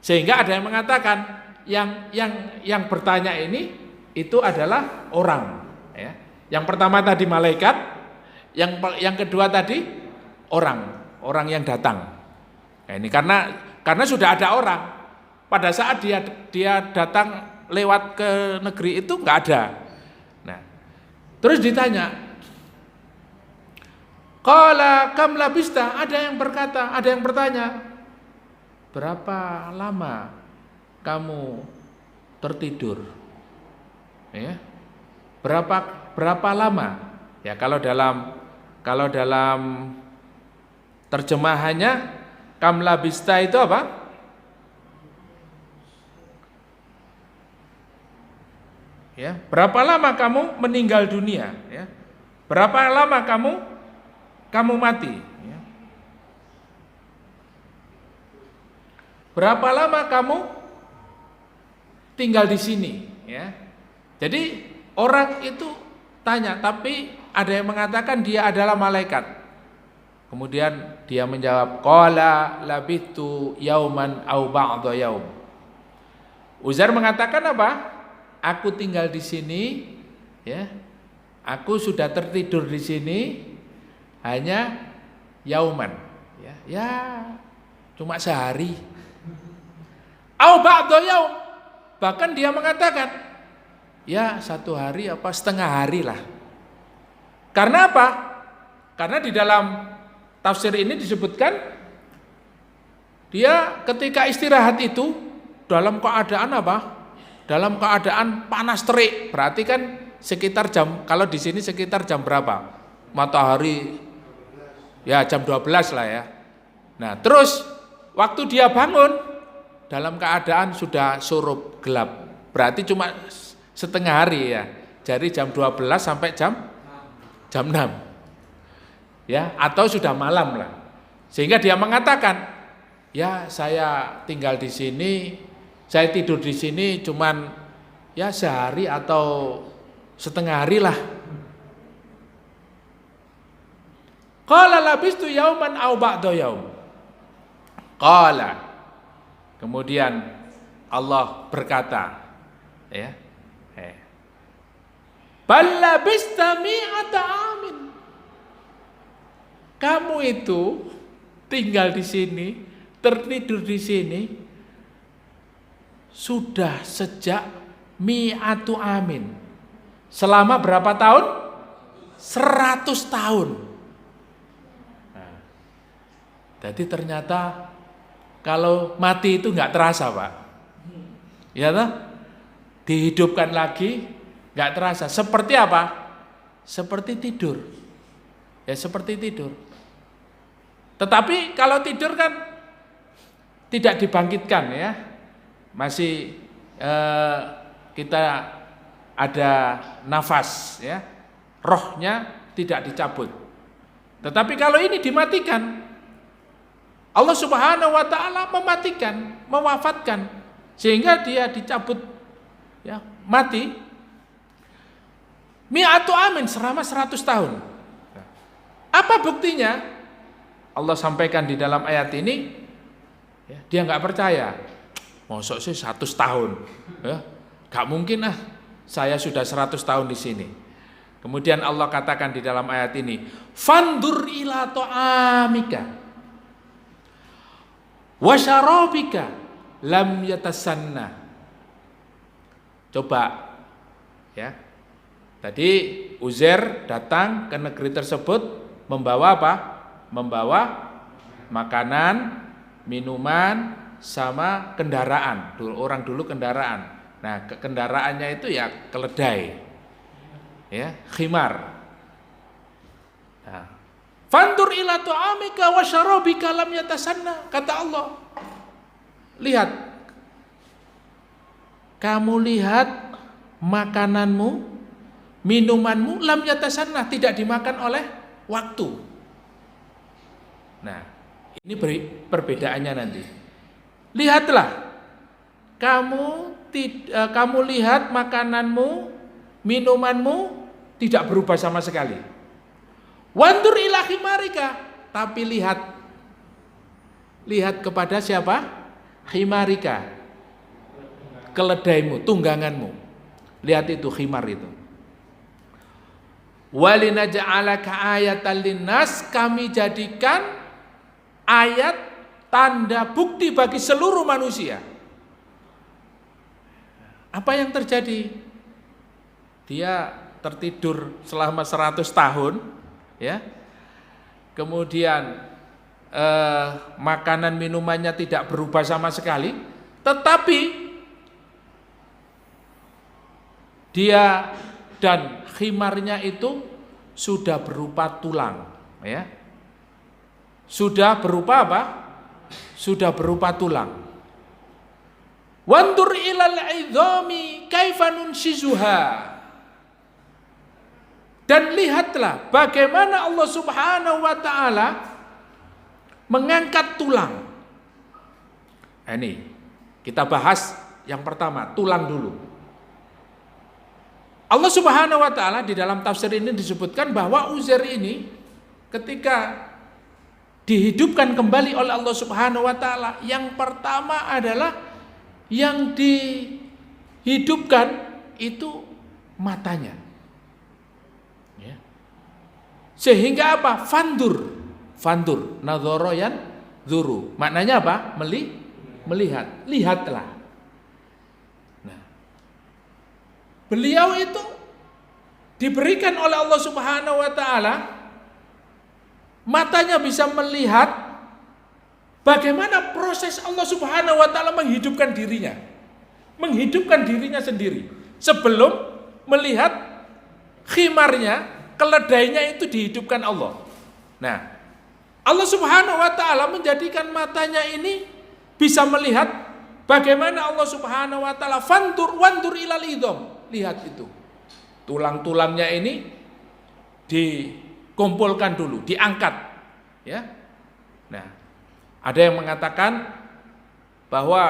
Sehingga ada yang mengatakan yang bertanya ini itu adalah orang ya. Yang pertama tadi malaikat, yang kedua tadi orang yang datang. Nah, ini karena sudah ada orang. Pada saat dia datang lewat ke negeri itu enggak ada. Nah, terus ditanya, qala kam labista, ada yang bertanya, berapa lama kamu tertidur? Ya. Berapa lama? Ya, kalau dalam terjemahannya kam labista itu apa? Ya, berapa lama kamu meninggal dunia? Ya. Berapa lama kamu mati? Ya. Berapa lama kamu tinggal di sini? Ya. Jadi orang itu tanya, tapi ada yang mengatakan dia adalah malaikat. Kemudian dia menjawab, qala labitu yauman aw ba'da yaum. Uzair mengatakan apa? Aku tinggal di sini, ya. Aku sudah tertidur di sini hanya yauman, ya cuma sehari. Au ba'da yaum. Bahkan dia mengatakan, ya 1 hari apa setengah hari lah. Karena apa? Karena di dalam tafsir ini disebutkan dia ketika istirahat itu dalam keadaan apa? Dalam keadaan panas terik. Berarti kan sekitar jam, kalau di sini sekitar jam berapa? Matahari ya jam 12 lah ya. Nah, terus waktu dia bangun dalam keadaan sudah surup gelap. Berarti cuma setengah hari ya. Jadi jam 12 sampai jam 6. Ya, atau sudah malam lah. Sehingga dia mengatakan, ya saya tinggal di sini, saya tidur di sini cuman ya sehari atau setengah hari lah. Qala labistu yauman aw ba'da yaum. Qala. Kemudian Allah berkata, ya. Bal labista mi'ata amin. Kamu itu tinggal di sini, tertidur di sini sudah sejak mi'atu amin. Selama berapa tahun? 100 tahun. Nah, jadi ternyata kalau mati itu nggak terasa, Pak. Ya toh? Dihidupkan lagi nggak terasa. Seperti apa? Seperti tidur. Ya seperti tidur. Tetapi kalau tidur kan tidak dibangkitkan ya. Masih kita ada nafas ya. Rohnya tidak dicabut. Tetapi kalau ini dimatikan, Allah Subhanahu wa taala mematikan, mewafatkan sehingga dia dicabut ya, mati mi'atu amin selama 100 tahun. Apa buktinya? Allah sampaikan di dalam ayat ini ya, dia nggak percaya. Mosok sih 100 tahun ya, nggak mungkin lah saya sudah 100 tahun di sini. Kemudian Allah katakan di dalam ayat ini, fandur ila ta'amika wa syarabika lam yatasanna. Coba ya. Tadi Uzair datang ke negeri tersebut membawa apa? Membawa makanan, minuman sama kendaraan. Orang dulu kendaraan. Nah, kendaraannya itu ya keledai. Ya, khimar. Nah, fandur ila ta'amika wa syarabika lam yatasanna, kata Allah. Lihat. Kamu lihat makananmu, minumanmu lam yatasanna, tidak dimakan oleh waktu. Nah, ini perbedaannya nanti. Lihatlah. Kamu lihat makananmu, minumanmu tidak berubah sama sekali. Wandur ila khimarika, tapi lihat kepada siapa? Khimarika, keledaimu, tungganganmu. Lihat itu khimar itu. Walinaj'alaka ayatan linnas, kami jadikan ayat tanda bukti bagi seluruh manusia. Apa yang terjadi? Dia tertidur selama 100 tahun, ya. Kemudian makanan minumannya tidak berubah sama sekali, tetapi dia dan khimarnya itu sudah berupa tulang, ya. Sudah berupa apa? Sudah berupa tulang. Wandur ilal idhami kaifa nunshizuha. Dan lihatlah bagaimana Allah Subhanahu wa taala mengangkat tulang. Ini kita bahas yang pertama, tulang dulu. Allah Subhanahu wa taala di dalam tafsir ini disebutkan bahwa Uzair ini ketika dihidupkan kembali oleh Allah Subhanahu wa taala, yang pertama adalah yang dihidupkan itu matanya. Sehingga apa? Fandur, nadhara yan dzuru. Maknanya apa? Melihat, lihatlah. Nah, beliau itu diberikan oleh Allah Subhanahu wa taala, matanya bisa melihat bagaimana proses Allah Subhanahu wa taala menghidupkan dirinya sendiri sebelum melihat khimarnya, keledainya itu dihidupkan Allah. Nah, Allah Subhanahu wa taala menjadikan matanya ini bisa melihat bagaimana Allah Subhanahu wa taala wandur ilal idham. Lihat itu. Tulang-tulangnya ini dikumpulkan dulu, diangkat, ya. Nah, ada yang mengatakan bahwa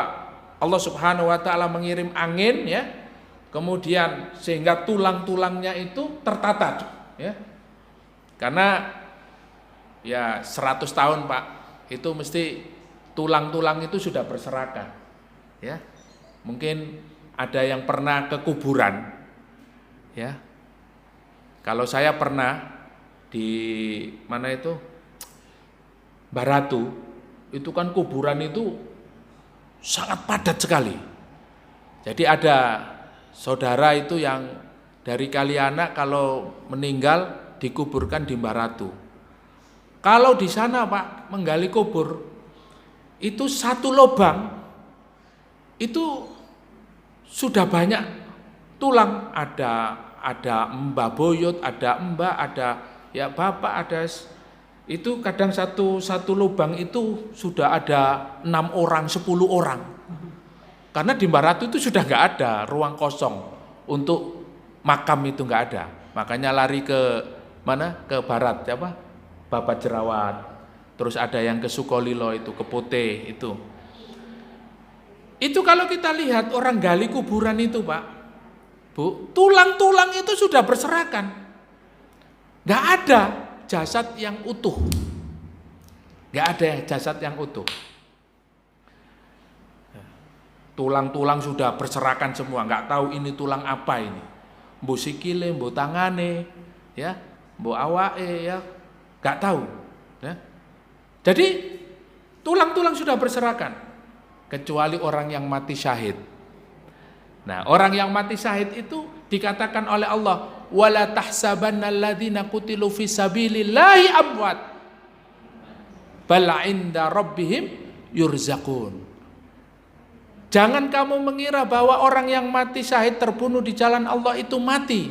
Allah Subhanahu wa taala mengirim angin, ya. Kemudian sehingga tulang-tulangnya itu tertata, ya. Karena ya 100 tahun, Pak, itu mesti tulang-tulang itu sudah berserakan, ya. Mungkin ada yang pernah ke kuburan, ya. Kalau saya pernah di mana itu, Baratu, itu kan kuburan itu sangat padat sekali, Jadi ada saudara itu yang dari Kalianak kalau meninggal dikuburkan di Mbah Ratu. Kalau di sana Pak menggali kubur itu satu lubang itu sudah banyak tulang, ada Mbah Boyot, ada Mbah, ada ya Bapak, ada itu kadang satu lubang itu sudah ada 6 orang, 10 orang. Karena di Mbah Ratu itu sudah nggak ada ruang kosong untuk makam, itu nggak ada. Makanya lari ke mana? Ke barat, apa? Babat Jerawat. Terus ada yang ke Sukolilo itu, ke Putih itu. Itu kalau kita lihat orang gali kuburan itu Pak, Bu, tulang-tulang itu sudah berserakan. Nggak ada jasad yang utuh. Nggak ada jasad yang utuh. Tulang-tulang sudah berserakan semua, nggak tahu ini tulang apa ini. Mbo sikile, mbo tangane, ya, mbo awake, ya, nggak tahu. Ya. Jadi tulang-tulang sudah berserakan, kecuali orang yang mati syahid. Nah, orang yang mati syahid itu dikatakan oleh Allah, wala tahsabanna alladzina qutilu fi sabilillahi amwat bal 'inda rabbihim yurzaqun. Jangan kamu mengira bahwa orang yang mati syahid terbunuh di jalan Allah itu mati.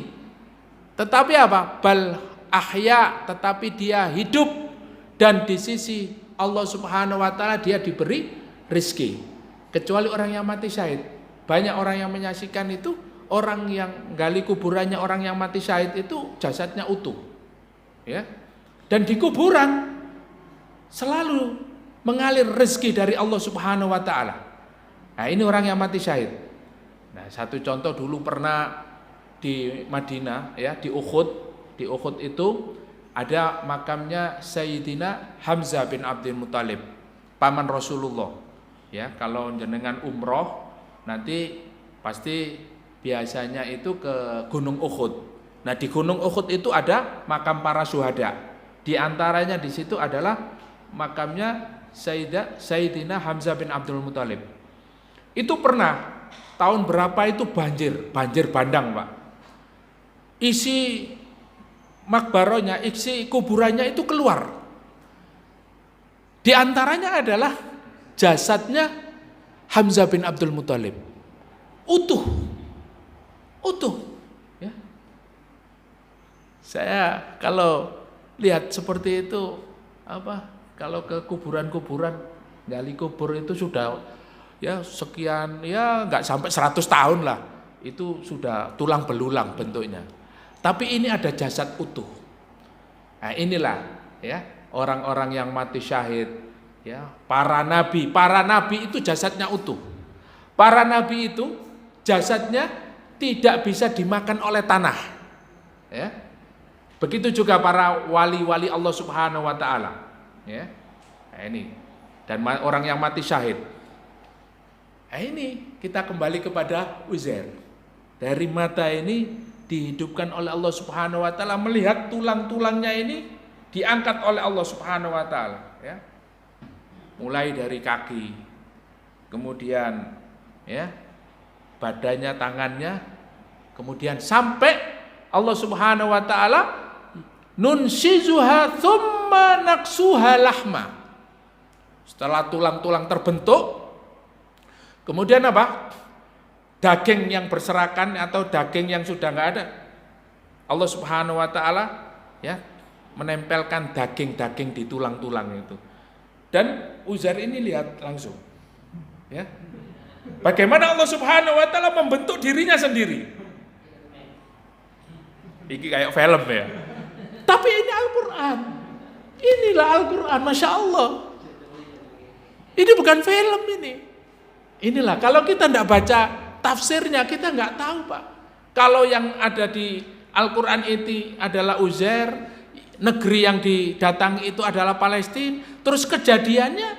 Tetapi apa? Bal ahya, tetapi dia hidup dan di sisi Allah Subhanahu wa taala dia diberi rezeki. Kecuali orang yang mati syahid. Banyak orang yang menyaksikan itu orang yang gali kuburannya orang yang mati syahid itu jasadnya utuh. Ya. Dan di kuburan selalu mengalir rezeki dari Allah Subhanahu wa taala. Nah, ini orang yang mati syahid. Nah, satu contoh dulu pernah di Madinah, ya, di Uhud. Di Uhud itu ada makamnya Sayyidina Hamzah bin Abdul Muthalib, paman Rasulullah. Ya, kalau jenengan umroh nanti pasti biasanya itu ke Gunung Uhud. Nah, di Gunung Uhud itu ada makam para syuhada. Di antaranya di situ adalah makamnya Sayyidina Hamzah bin Abdul Muthalib. Itu pernah tahun berapa itu banjir bandang Pak. Isi makbaronya, isi kuburannya itu keluar. Di antaranya adalah jasadnya Hamzah bin Abdul Muthalib. Utuh. Ya. Saya kalau lihat seperti itu, kalau ke kuburan-kuburan, gali kubur itu sudah ya sekian, ya nggak sampai 100 tahun lah, itu sudah tulang belulang bentuknya. Tapi ini ada jasad utuh. Nah, inilah ya orang-orang yang mati syahid, ya para nabi itu jasadnya utuh. Para nabi itu jasadnya tidak bisa dimakan oleh tanah. Ya. Begitu juga para wali-wali Allah Subhanahu wa taala. Ya. Nah, ini dan orang yang mati syahid. Nah, ini kita kembali kepada Uzair. Dari mata ini dihidupkan oleh Allah Subhanahu wa taala, melihat tulang-tulangnya ini diangkat oleh Allah Subhanahu wa taala, ya. Mulai dari kaki, kemudian ya badannya, tangannya, kemudian sampai Allah Subhanahu wa taala nunsizuha tsumma naksuha lahma. Setelah tulang-tulang terbentuk, kemudian apa? Daging yang berserakan atau daging yang sudah nggak ada, Allah Subhanahu wa taala ya menempelkan daging-daging di tulang-tulang itu. Dan Uzair ini lihat langsung. Ya. Bagaimana Allah Subhanahu wa taala membentuk dirinya sendiri. Ini kayak film ya. Tapi ini Al-Qur'an. Inilah Al-Qur'an, Masya Allah. Ini bukan film ini. Inilah, kalau kita tidak baca tafsirnya, kita nggak tahu Pak. Kalau yang ada di Al-Quran itu adalah Uzair, negeri yang didatangi itu adalah Palestina, terus kejadiannya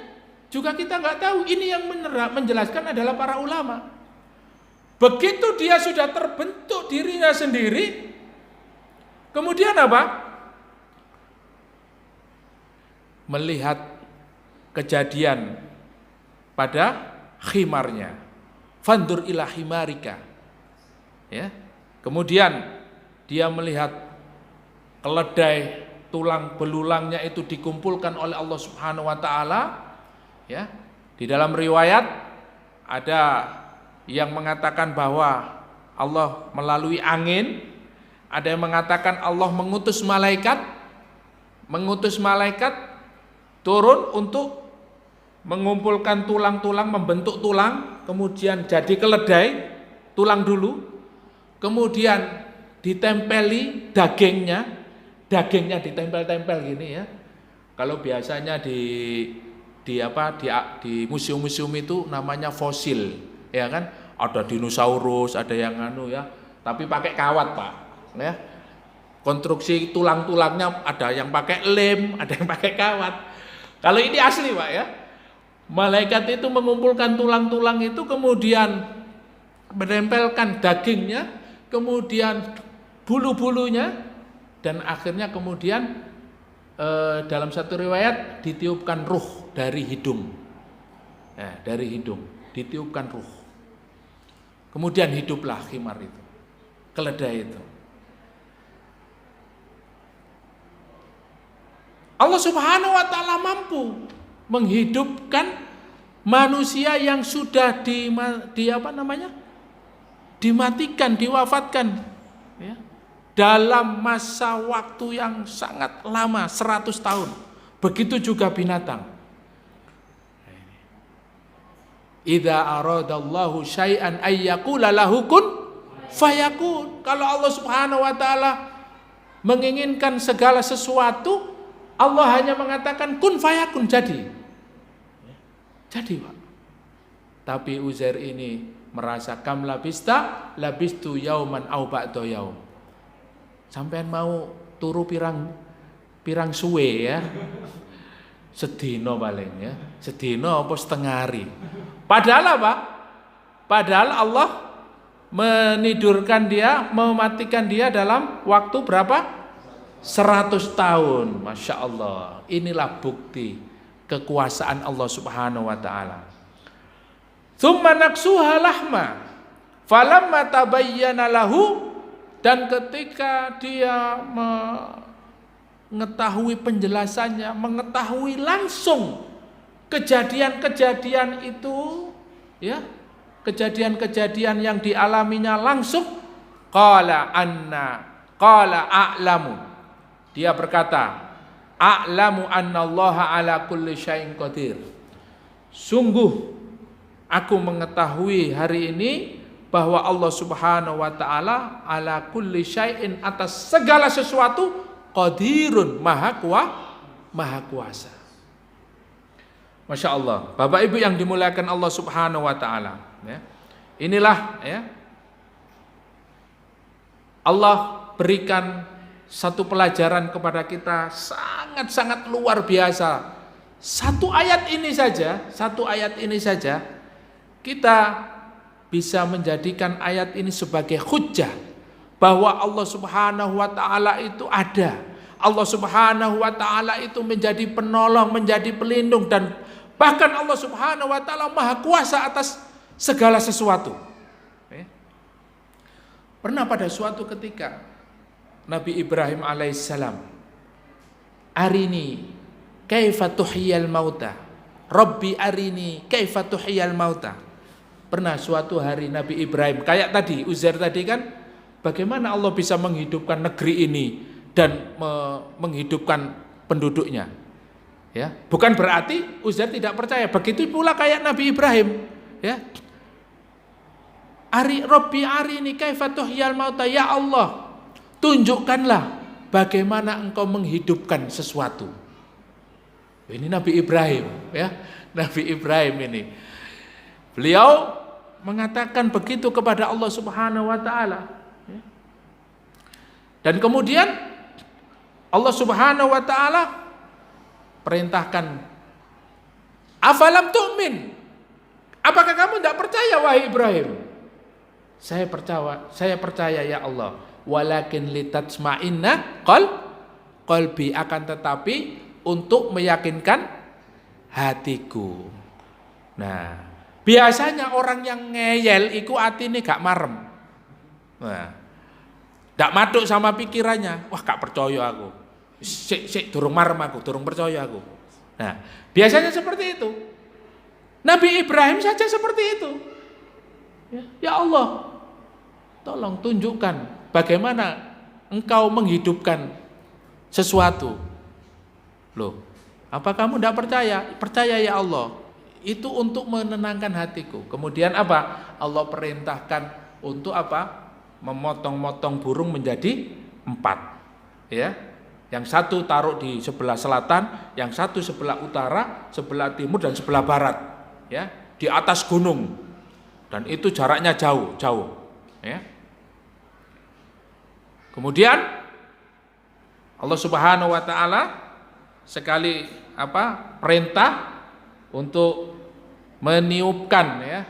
juga kita nggak tahu. Ini yang menjelaskan adalah para ulama. Begitu dia sudah terbentuk dirinya sendiri, kemudian apa? Melihat kejadian pada khimarnya. fandur ila himarika. Ya. Kemudian dia melihat keledai tulang belulangnya itu dikumpulkan oleh Allah Subhanahu wa taala. Ya. Di dalam riwayat ada yang mengatakan bahwa Allah melalui angin, ada yang mengatakan Allah mengutus malaikat turun untuk mengumpulkan tulang-tulang, membentuk tulang, kemudian jadi keledai, tulang dulu, kemudian ditempeli dagingnya ditempel-tempel gini ya. Kalau biasanya di museum-museum itu namanya fosil, ya kan? Ada dinosaurus, ada yang ya, tapi pakai kawat, Pak. Ya. Konstruksi tulang-tulangnya ada yang pakai lem, ada yang pakai kawat. Kalau ini asli, Pak ya. Malaikat itu mengumpulkan tulang-tulang itu, kemudian menempelkan dagingnya, kemudian bulu-bulunya, dan akhirnya kemudian dalam satu riwayat ditiupkan ruh dari hidung. Nah, dari hidung ditiupkan ruh. Kemudian hiduplah khimar itu, keledai itu. Allah Subhanahu wa taala mampu menghidupkan manusia yang sudah dimatikan, diwafatkan ya, dalam masa waktu yang sangat lama, 100 tahun. Begitu juga binatang. Idza aradallahu syai'an ayyaqula lahu kun fayakun. Kalau Allah Subhanahu wa taala menginginkan segala sesuatu, Allah hanya mengatakan kun fayakun, jadi. Jadi, Pak. Tapi Uzair ini merasa kam labistu yauman au ba'da yaum. Sampean mau turu pirang suwe ya. Sedino paling ya. Sedino apa setengah hari. Padahal apa? Padahal Allah menidurkan dia, mematikan dia dalam waktu berapa? 100 tahun. Masya Allah. Inilah bukti kekuasaan Allah Subhanahu wa taala. Tsumma naksuha lahma falamma tabayyana lahu, dan ketika dia mengetahui penjelasannya, mengetahui langsung kejadian-kejadian itu ya, kejadian-kejadian yang dialaminya langsung, qala a'lamu, dia berkata, a'lamu annallaha ala kulli syai'in qadir. Sungguh aku mengetahui hari ini bahwa Allah Subhanahu wa taala ala kulli syai'in, atas segala sesuatu, qadirun, maha kuasa. Masya Allah. Bapak Ibu yang dimuliakan Allah Subhanahu wa taala ya. Inilah ya, Allah berikan satu pelajaran kepada kita sangat-sangat luar biasa. Satu ayat ini saja kita bisa menjadikan ayat ini sebagai hujjah bahwa Allah Subhanahu wa taala itu ada. Allah Subhanahu wa taala itu menjadi penolong, menjadi pelindung, dan bahkan Allah Subhanahu wa taala maha kuasa atas segala sesuatu. Pernah pada suatu ketika Nabi Ibrahim alaihissalam, arini kaifa tuhyiyal mauta, Rabbi arini kaifa tuhyiyal mauta. Pernah suatu hari Nabi Ibrahim, kayak tadi Uzair tadi kan, bagaimana Allah bisa menghidupkan negeri ini dan menghidupkan penduduknya. Ya, bukan berarti Uzair tidak percaya. Begitu pula kayak Nabi Ibrahim, ya. Rabbi arini kaifa tuhyiyal mauta, ya Allah, tunjukkanlah bagaimana engkau menghidupkan sesuatu. Ini Nabi Ibrahim ya. Nabi Ibrahim ini, beliau mengatakan begitu kepada Allah Subhanahu wa taala. Dan kemudian Allah Subhanahu wa taala perintahkan, afalam tu'min, apakah kamu tidak percaya wahai Ibrahim? Saya percaya ya Allah. Walakin litatma'inna qalbi, akan tetapi untuk meyakinkan hatiku. Nah, Biasanya orang yang ngeyel iku atine gak marem. Nah, gak maduk sama pikirannya. Wah, gak percaya aku. Sik durung marem aku, durung percaya aku. Nah, biasanya seperti itu. Nabi Ibrahim saja seperti itu. Ya Allah, tolong tunjukkan bagaimana engkau menghidupkan sesuatu. Loh, apa kamu tidak percaya? Percaya ya Allah. Itu untuk menenangkan hatiku. Kemudian apa? Allah perintahkan untuk apa? Memotong-motong burung menjadi 4. Ya. Yang satu taruh di sebelah selatan, yang satu sebelah utara, sebelah timur dan sebelah barat. Ya, di atas gunung. Dan itu jaraknya jauh. Ya. Kemudian Allah Subhanahu wa taala sekali perintah untuk meniupkan ya.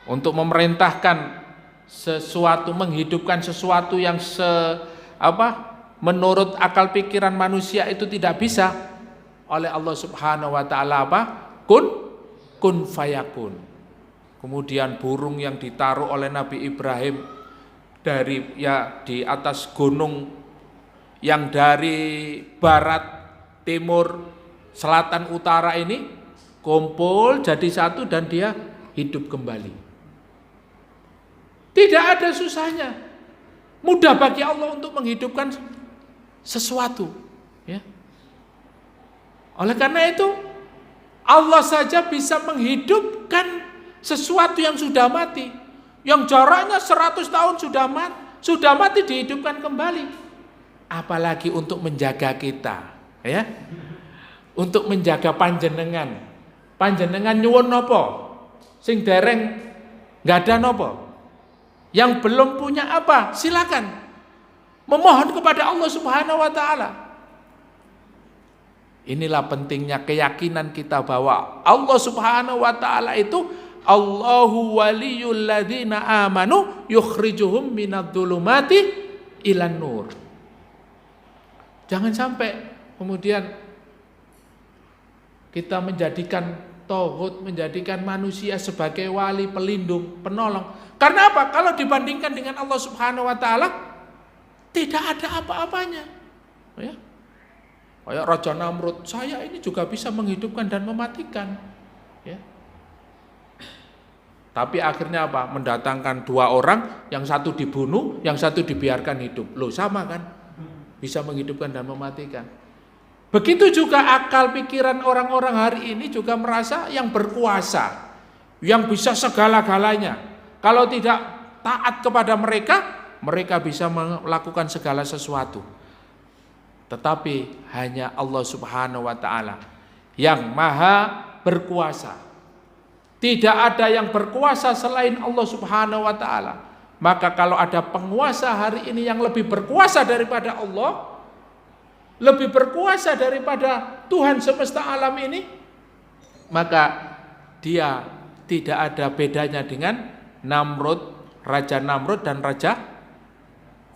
Untuk memerintahkan sesuatu, menghidupkan sesuatu yang menurut akal pikiran manusia itu tidak bisa, oleh Allah Subhanahu wa taala kun fayakun. Kemudian burung yang ditaruh oleh Nabi Ibrahim di atas gunung yang dari barat, timur, selatan, utara ini kumpul jadi satu dan dia hidup kembali. Tidak ada susahnya. Mudah bagi Allah untuk menghidupkan sesuatu, ya. Oleh karena itu Allah saja bisa menghidupkan sesuatu yang sudah mati, yang jaraknya 100 tahun sudah mati dihidupkan kembali. Apalagi untuk menjaga kita, ya. Untuk menjaga panjenengan. Panjenengan nyuwun napa? Sing dereng nggada napa? Yang belum punya apa? Silakan memohon kepada Allah Subhanahu wa taala. Inilah pentingnya keyakinan kita bahwa Allah Subhanahu wa taala itu Allahu waliyul ladzina amanu yukhrijuhum minadh-dhulumati ilan nur. Jangan sampai kemudian kita menjadikan tauhid, menjadikan manusia sebagai wali, pelindung, penolong. Karena apa? Kalau dibandingkan dengan Allah Subhanahu wa taala tidak ada apa-apanya. Ya. Kayak Raja Namrud, saya ini juga bisa menghidupkan dan mematikan. Ya. Tapi akhirnya apa? Mendatangkan 2 orang, yang satu dibunuh, yang satu dibiarkan hidup. Loh, sama kan? Bisa menghidupkan dan mematikan. Begitu juga akal pikiran orang-orang hari ini juga merasa yang berkuasa, yang bisa segala-galanya. Kalau tidak taat kepada mereka, mereka bisa melakukan segala sesuatu. Tetapi hanya Allah Subhanahu wa taala yang maha berkuasa. Tidak ada yang berkuasa selain Allah Subhanahu wa taala. Maka kalau ada penguasa hari ini yang lebih berkuasa daripada Allah, lebih berkuasa daripada Tuhan semesta alam ini, maka dia tidak ada bedanya dengan Namrud, Raja Namrud dan Raja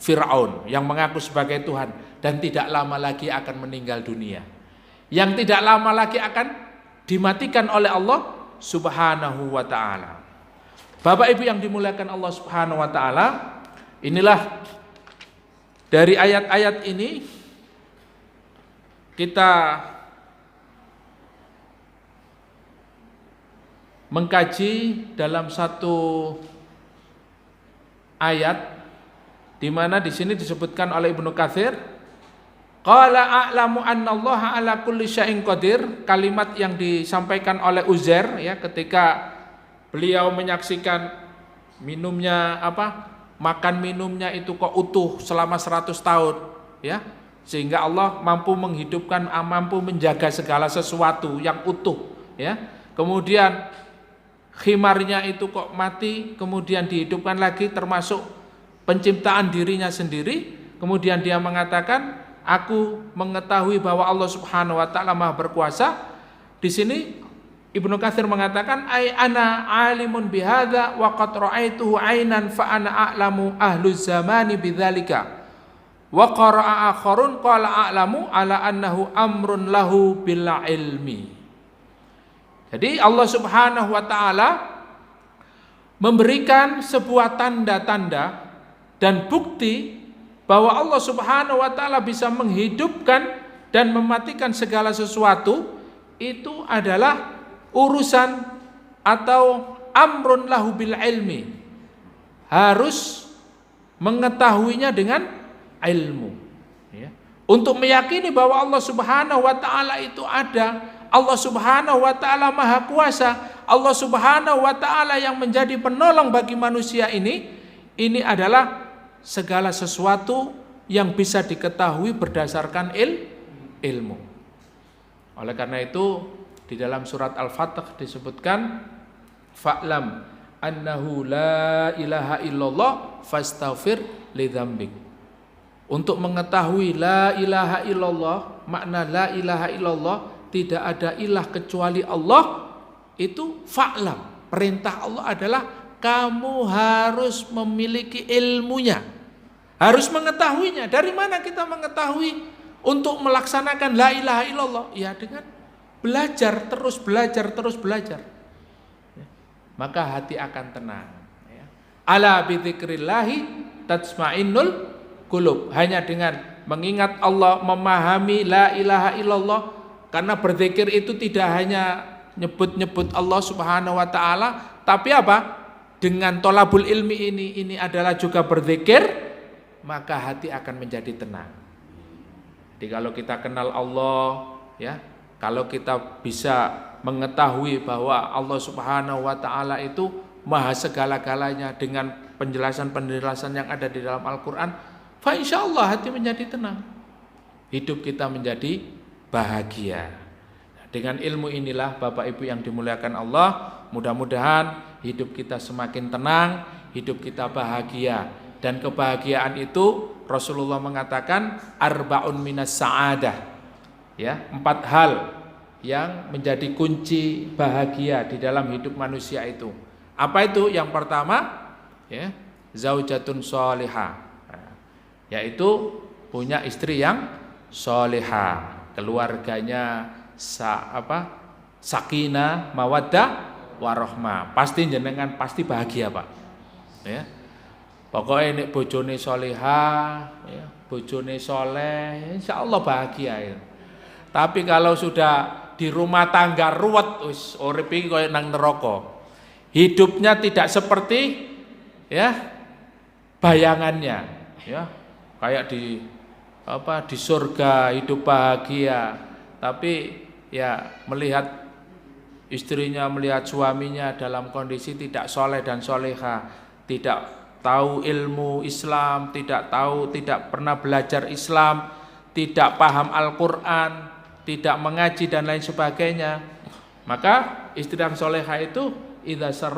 Fir'aun yang mengaku sebagai Tuhan dan tidak lama lagi akan meninggal dunia. Yang tidak lama lagi akan dimatikan oleh Allah Subhanahu wa ta'ala. Bapak Ibu yang dimuliakan Allah Subhanahu wa ta'ala, inilah dari ayat-ayat ini kita mengkaji dalam satu ayat di mana di sini disebutkan oleh Ibnu Katsir, qala a'lamu annallaha ala kulli syai'in qadir, kalimat yang disampaikan oleh Uzair ya ketika beliau menyaksikan makan minumnya itu kok utuh selama 100 tahun ya, sehingga Allah mampu menghidupkan, mampu menjaga segala sesuatu yang utuh ya. Kemudian khimarnya itu kok mati, kemudian dihidupkan lagi termasuk penciptaan dirinya sendiri. Kemudian dia mengatakan, aku mengetahui bahwa Allah Subhanahu wa taala Maha berkuasa. Di sini Ibnu Katsir mengatakan, ai ana alimun bihadza wa qad ra'aituhu ainan fa ana a'lamu ahlu zamani bidzalika. Wa qara'a akharun qala a'lamu ala annahu amrun lahu bil ilmi. Jadi Allah Subhanahu wa taala memberikan sebuah tanda-tanda dan bukti bahwa Allah Subhanahu wa taala bisa menghidupkan dan mematikan segala sesuatu. Itu adalah urusan atau amrun lahu bil ilmi. Harus mengetahuinya dengan ilmu, ya. Untuk meyakini bahwa Allah Subhanahu wa taala itu ada, Allah Subhanahu wa taala Maha Kuasa, Allah Subhanahu wa taala yang menjadi penolong bagi manusia ini adalah segala sesuatu yang bisa diketahui berdasarkan ilmu. Oleh karena itu di dalam surat Al-Fatih disebutkan fa'lam annahu la ilaha illallah fastaghfir lidzambik. Untuk mengetahui la ilaha illallah, makna la ilaha illallah, tidak ada ilah kecuali Allah, itu fa'lam. Perintah Allah adalah kamu harus memiliki ilmunya, harus mengetahuinya. Dari mana kita mengetahui untuk melaksanakan la ilaha illallah? Ya dengan belajar, terus belajar. Maka hati akan tenang. Ala bidzikrillahi tatsmainnul qulub. Hanya dengan mengingat Allah, memahami la ilaha illallah. Karena berzikir itu tidak hanya nyebut-nyebut Allah Subhanahu wa taala, tapi apa? Dengan tolabul ilmi ini adalah juga berzikir, maka hati akan menjadi tenang. Jadi kalau kita kenal Allah, ya, kalau kita bisa mengetahui bahwa Allah Subhanahu wa taala itu maha segala-galanya dengan penjelasan-penjelasan yang ada di dalam Al-Qur'an, fa insyaallah hati menjadi tenang. Hidup kita menjadi bahagia. Dengan ilmu inilah Bapak Ibu yang dimuliakan Allah, mudah-mudahan hidup kita semakin tenang, hidup kita bahagia. Dan kebahagiaan itu Rasulullah mengatakan arba'un minas sa'adah. Ya, 4 hal yang menjadi kunci bahagia di dalam hidup manusia itu. Apa itu? Yang pertama, ya, zaujatun sholihah, yaitu punya istri yang sholihah, keluarganya sakinah, mawaddah, warahmah. Pasti jenengan pasti bahagia, Pak. Ya. Pokoknya ini bojone sholihah, ya, bojone soleh, insyaallah bahagia ya. Tapi kalau sudah di rumah tangga ruwet, wis urip iki koyo nang neraka. Hidupnya tidak seperti ya bayangannya, ya. Kayak di surga hidup bahagia, tapi ya melihat istrinya, melihat suaminya dalam kondisi tidak soleh dan soleha, tidak tahu ilmu Islam, tidak pernah belajar Islam, tidak paham Al-Quran, tidak mengaji dan lain sebagainya. Maka istri yang soleha itu idza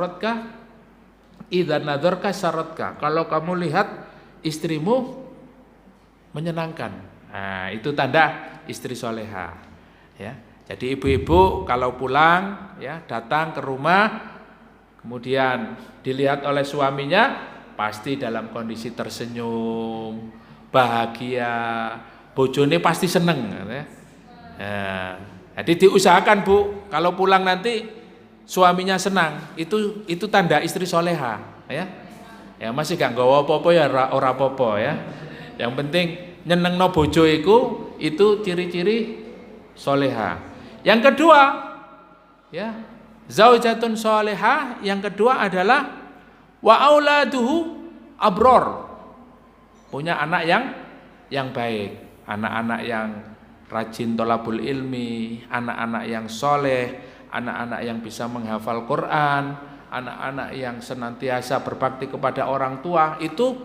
nadzarka syaratka. Kalau kamu lihat istrimu menyenangkan, nah, itu tanda istri soleha. Ya, jadi ibu-ibu kalau pulang, ya, datang ke rumah, kemudian dilihat oleh suaminya, pasti dalam kondisi tersenyum, bahagia, bojone pasti seneng. Ya. Nah, jadi diusahakan Bu, kalau pulang nanti suaminya senang, itu tanda istri soleha. Ya, ya masih gak nggawa apa-apa ya ora apa-apa ya. Yang penting nyenengno bojo itu ciri-ciri soleha. Yang kedua, ya, zaujatun soleha. Yang kedua adalah wa auladuhu abror. Punya anak yang baik, anak-anak yang rajin tholabul ilmi, anak-anak yang soleh, anak-anak yang bisa menghafal Quran, anak-anak yang senantiasa berbakti kepada orang tua. Itu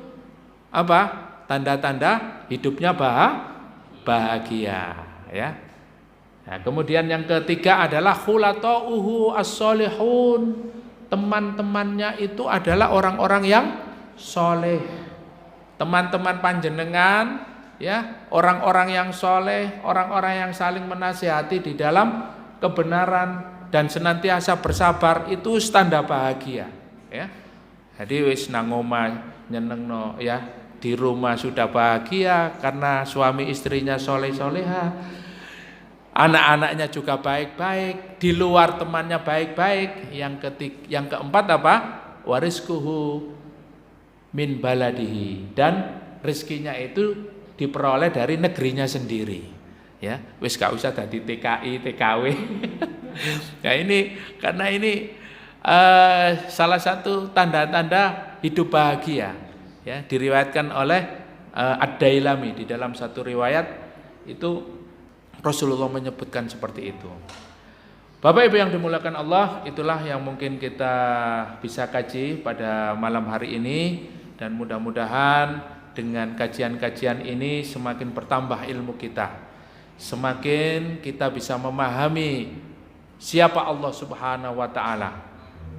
apa? Tanda-tanda hidupnya bahagia, ya. Nah, kemudian yang ketiga adalah khulatauhu as-solihun. Teman-temannya itu adalah orang-orang yang soleh. Teman-teman panjenengan, ya, orang-orang yang soleh, orang-orang yang saling menasihati di dalam kebenaran dan senantiasa bersabar, itu tanda bahagia, ya. Jadi wis nang omah nyenengno, ya, di rumah sudah bahagia karena suami istrinya soleh-soleha. anak-anaknya juga baik-baik, di luar temannya baik-baik. Yang keempat apa? Warizquhu min baladihi, dan rezekinya itu diperoleh dari negerinya sendiri. Ya, wis gak usah dadi TKI, TKW. Nah ini karena ini salah satu tanda-tanda hidup bahagia, ya, diriwayatkan oleh Ad-Dailami. Di dalam satu riwayat itu Rasulullah menyebutkan seperti itu. Bapak Ibu yang dimuliakan Allah, itulah yang mungkin kita bisa kaji pada malam hari ini, dan mudah-mudahan dengan kajian-kajian ini semakin bertambah ilmu kita, semakin kita bisa memahami siapa Allah Subhanahu wa taala.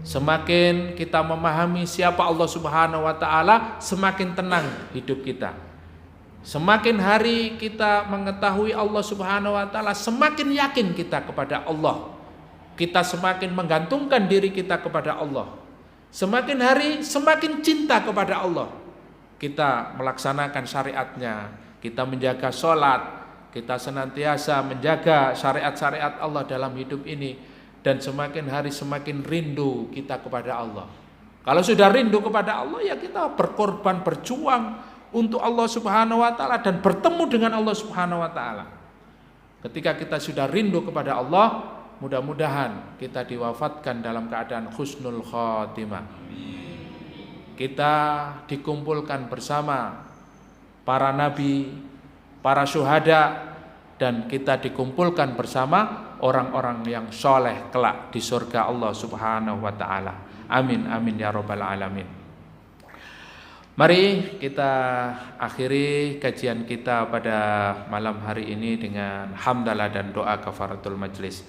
Semakin kita memahami siapa Allah Subhanahu wa taala, semakin tenang hidup kita. Semakin hari kita mengetahui Allah Subhanahu wa taala, semakin yakin kita kepada Allah. Kita semakin menggantungkan diri kita kepada Allah. Semakin hari semakin cinta kepada Allah. Kita melaksanakan syariatnya, kita menjaga sholat, kita senantiasa menjaga syariat-syariat Allah dalam hidup ini, dan semakin hari semakin rindu kita kepada Allah. Kalau sudah rindu kepada Allah, ya kita berkorban, berjuang untuk Allah Subhanahu wa taala dan bertemu dengan Allah Subhanahu wa taala. Ketika kita sudah rindu kepada Allah, mudah-mudahan kita diwafatkan dalam keadaan husnul khotimah. Kita dikumpulkan bersama para nabi, para syuhada, dan kita dikumpulkan bersama orang-orang yang soleh kelak di surga Allah Subhanahu wa taala. Amin amin ya rabbal alamin. Mari kita akhiri kajian kita pada malam hari ini dengan hamdalah dan doa kafaratul majlis.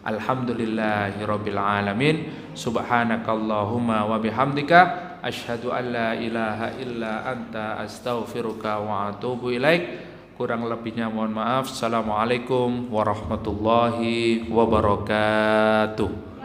Alhamdulillahirabbil alamin. Subhanakallahumma wa bihamdika asyhadu an la ilaha illa anta astaghfiruka wa atubu ilaik. Kurang lebihnya mohon maaf. Assalamualaikum warahmatullahi wabarakatuh.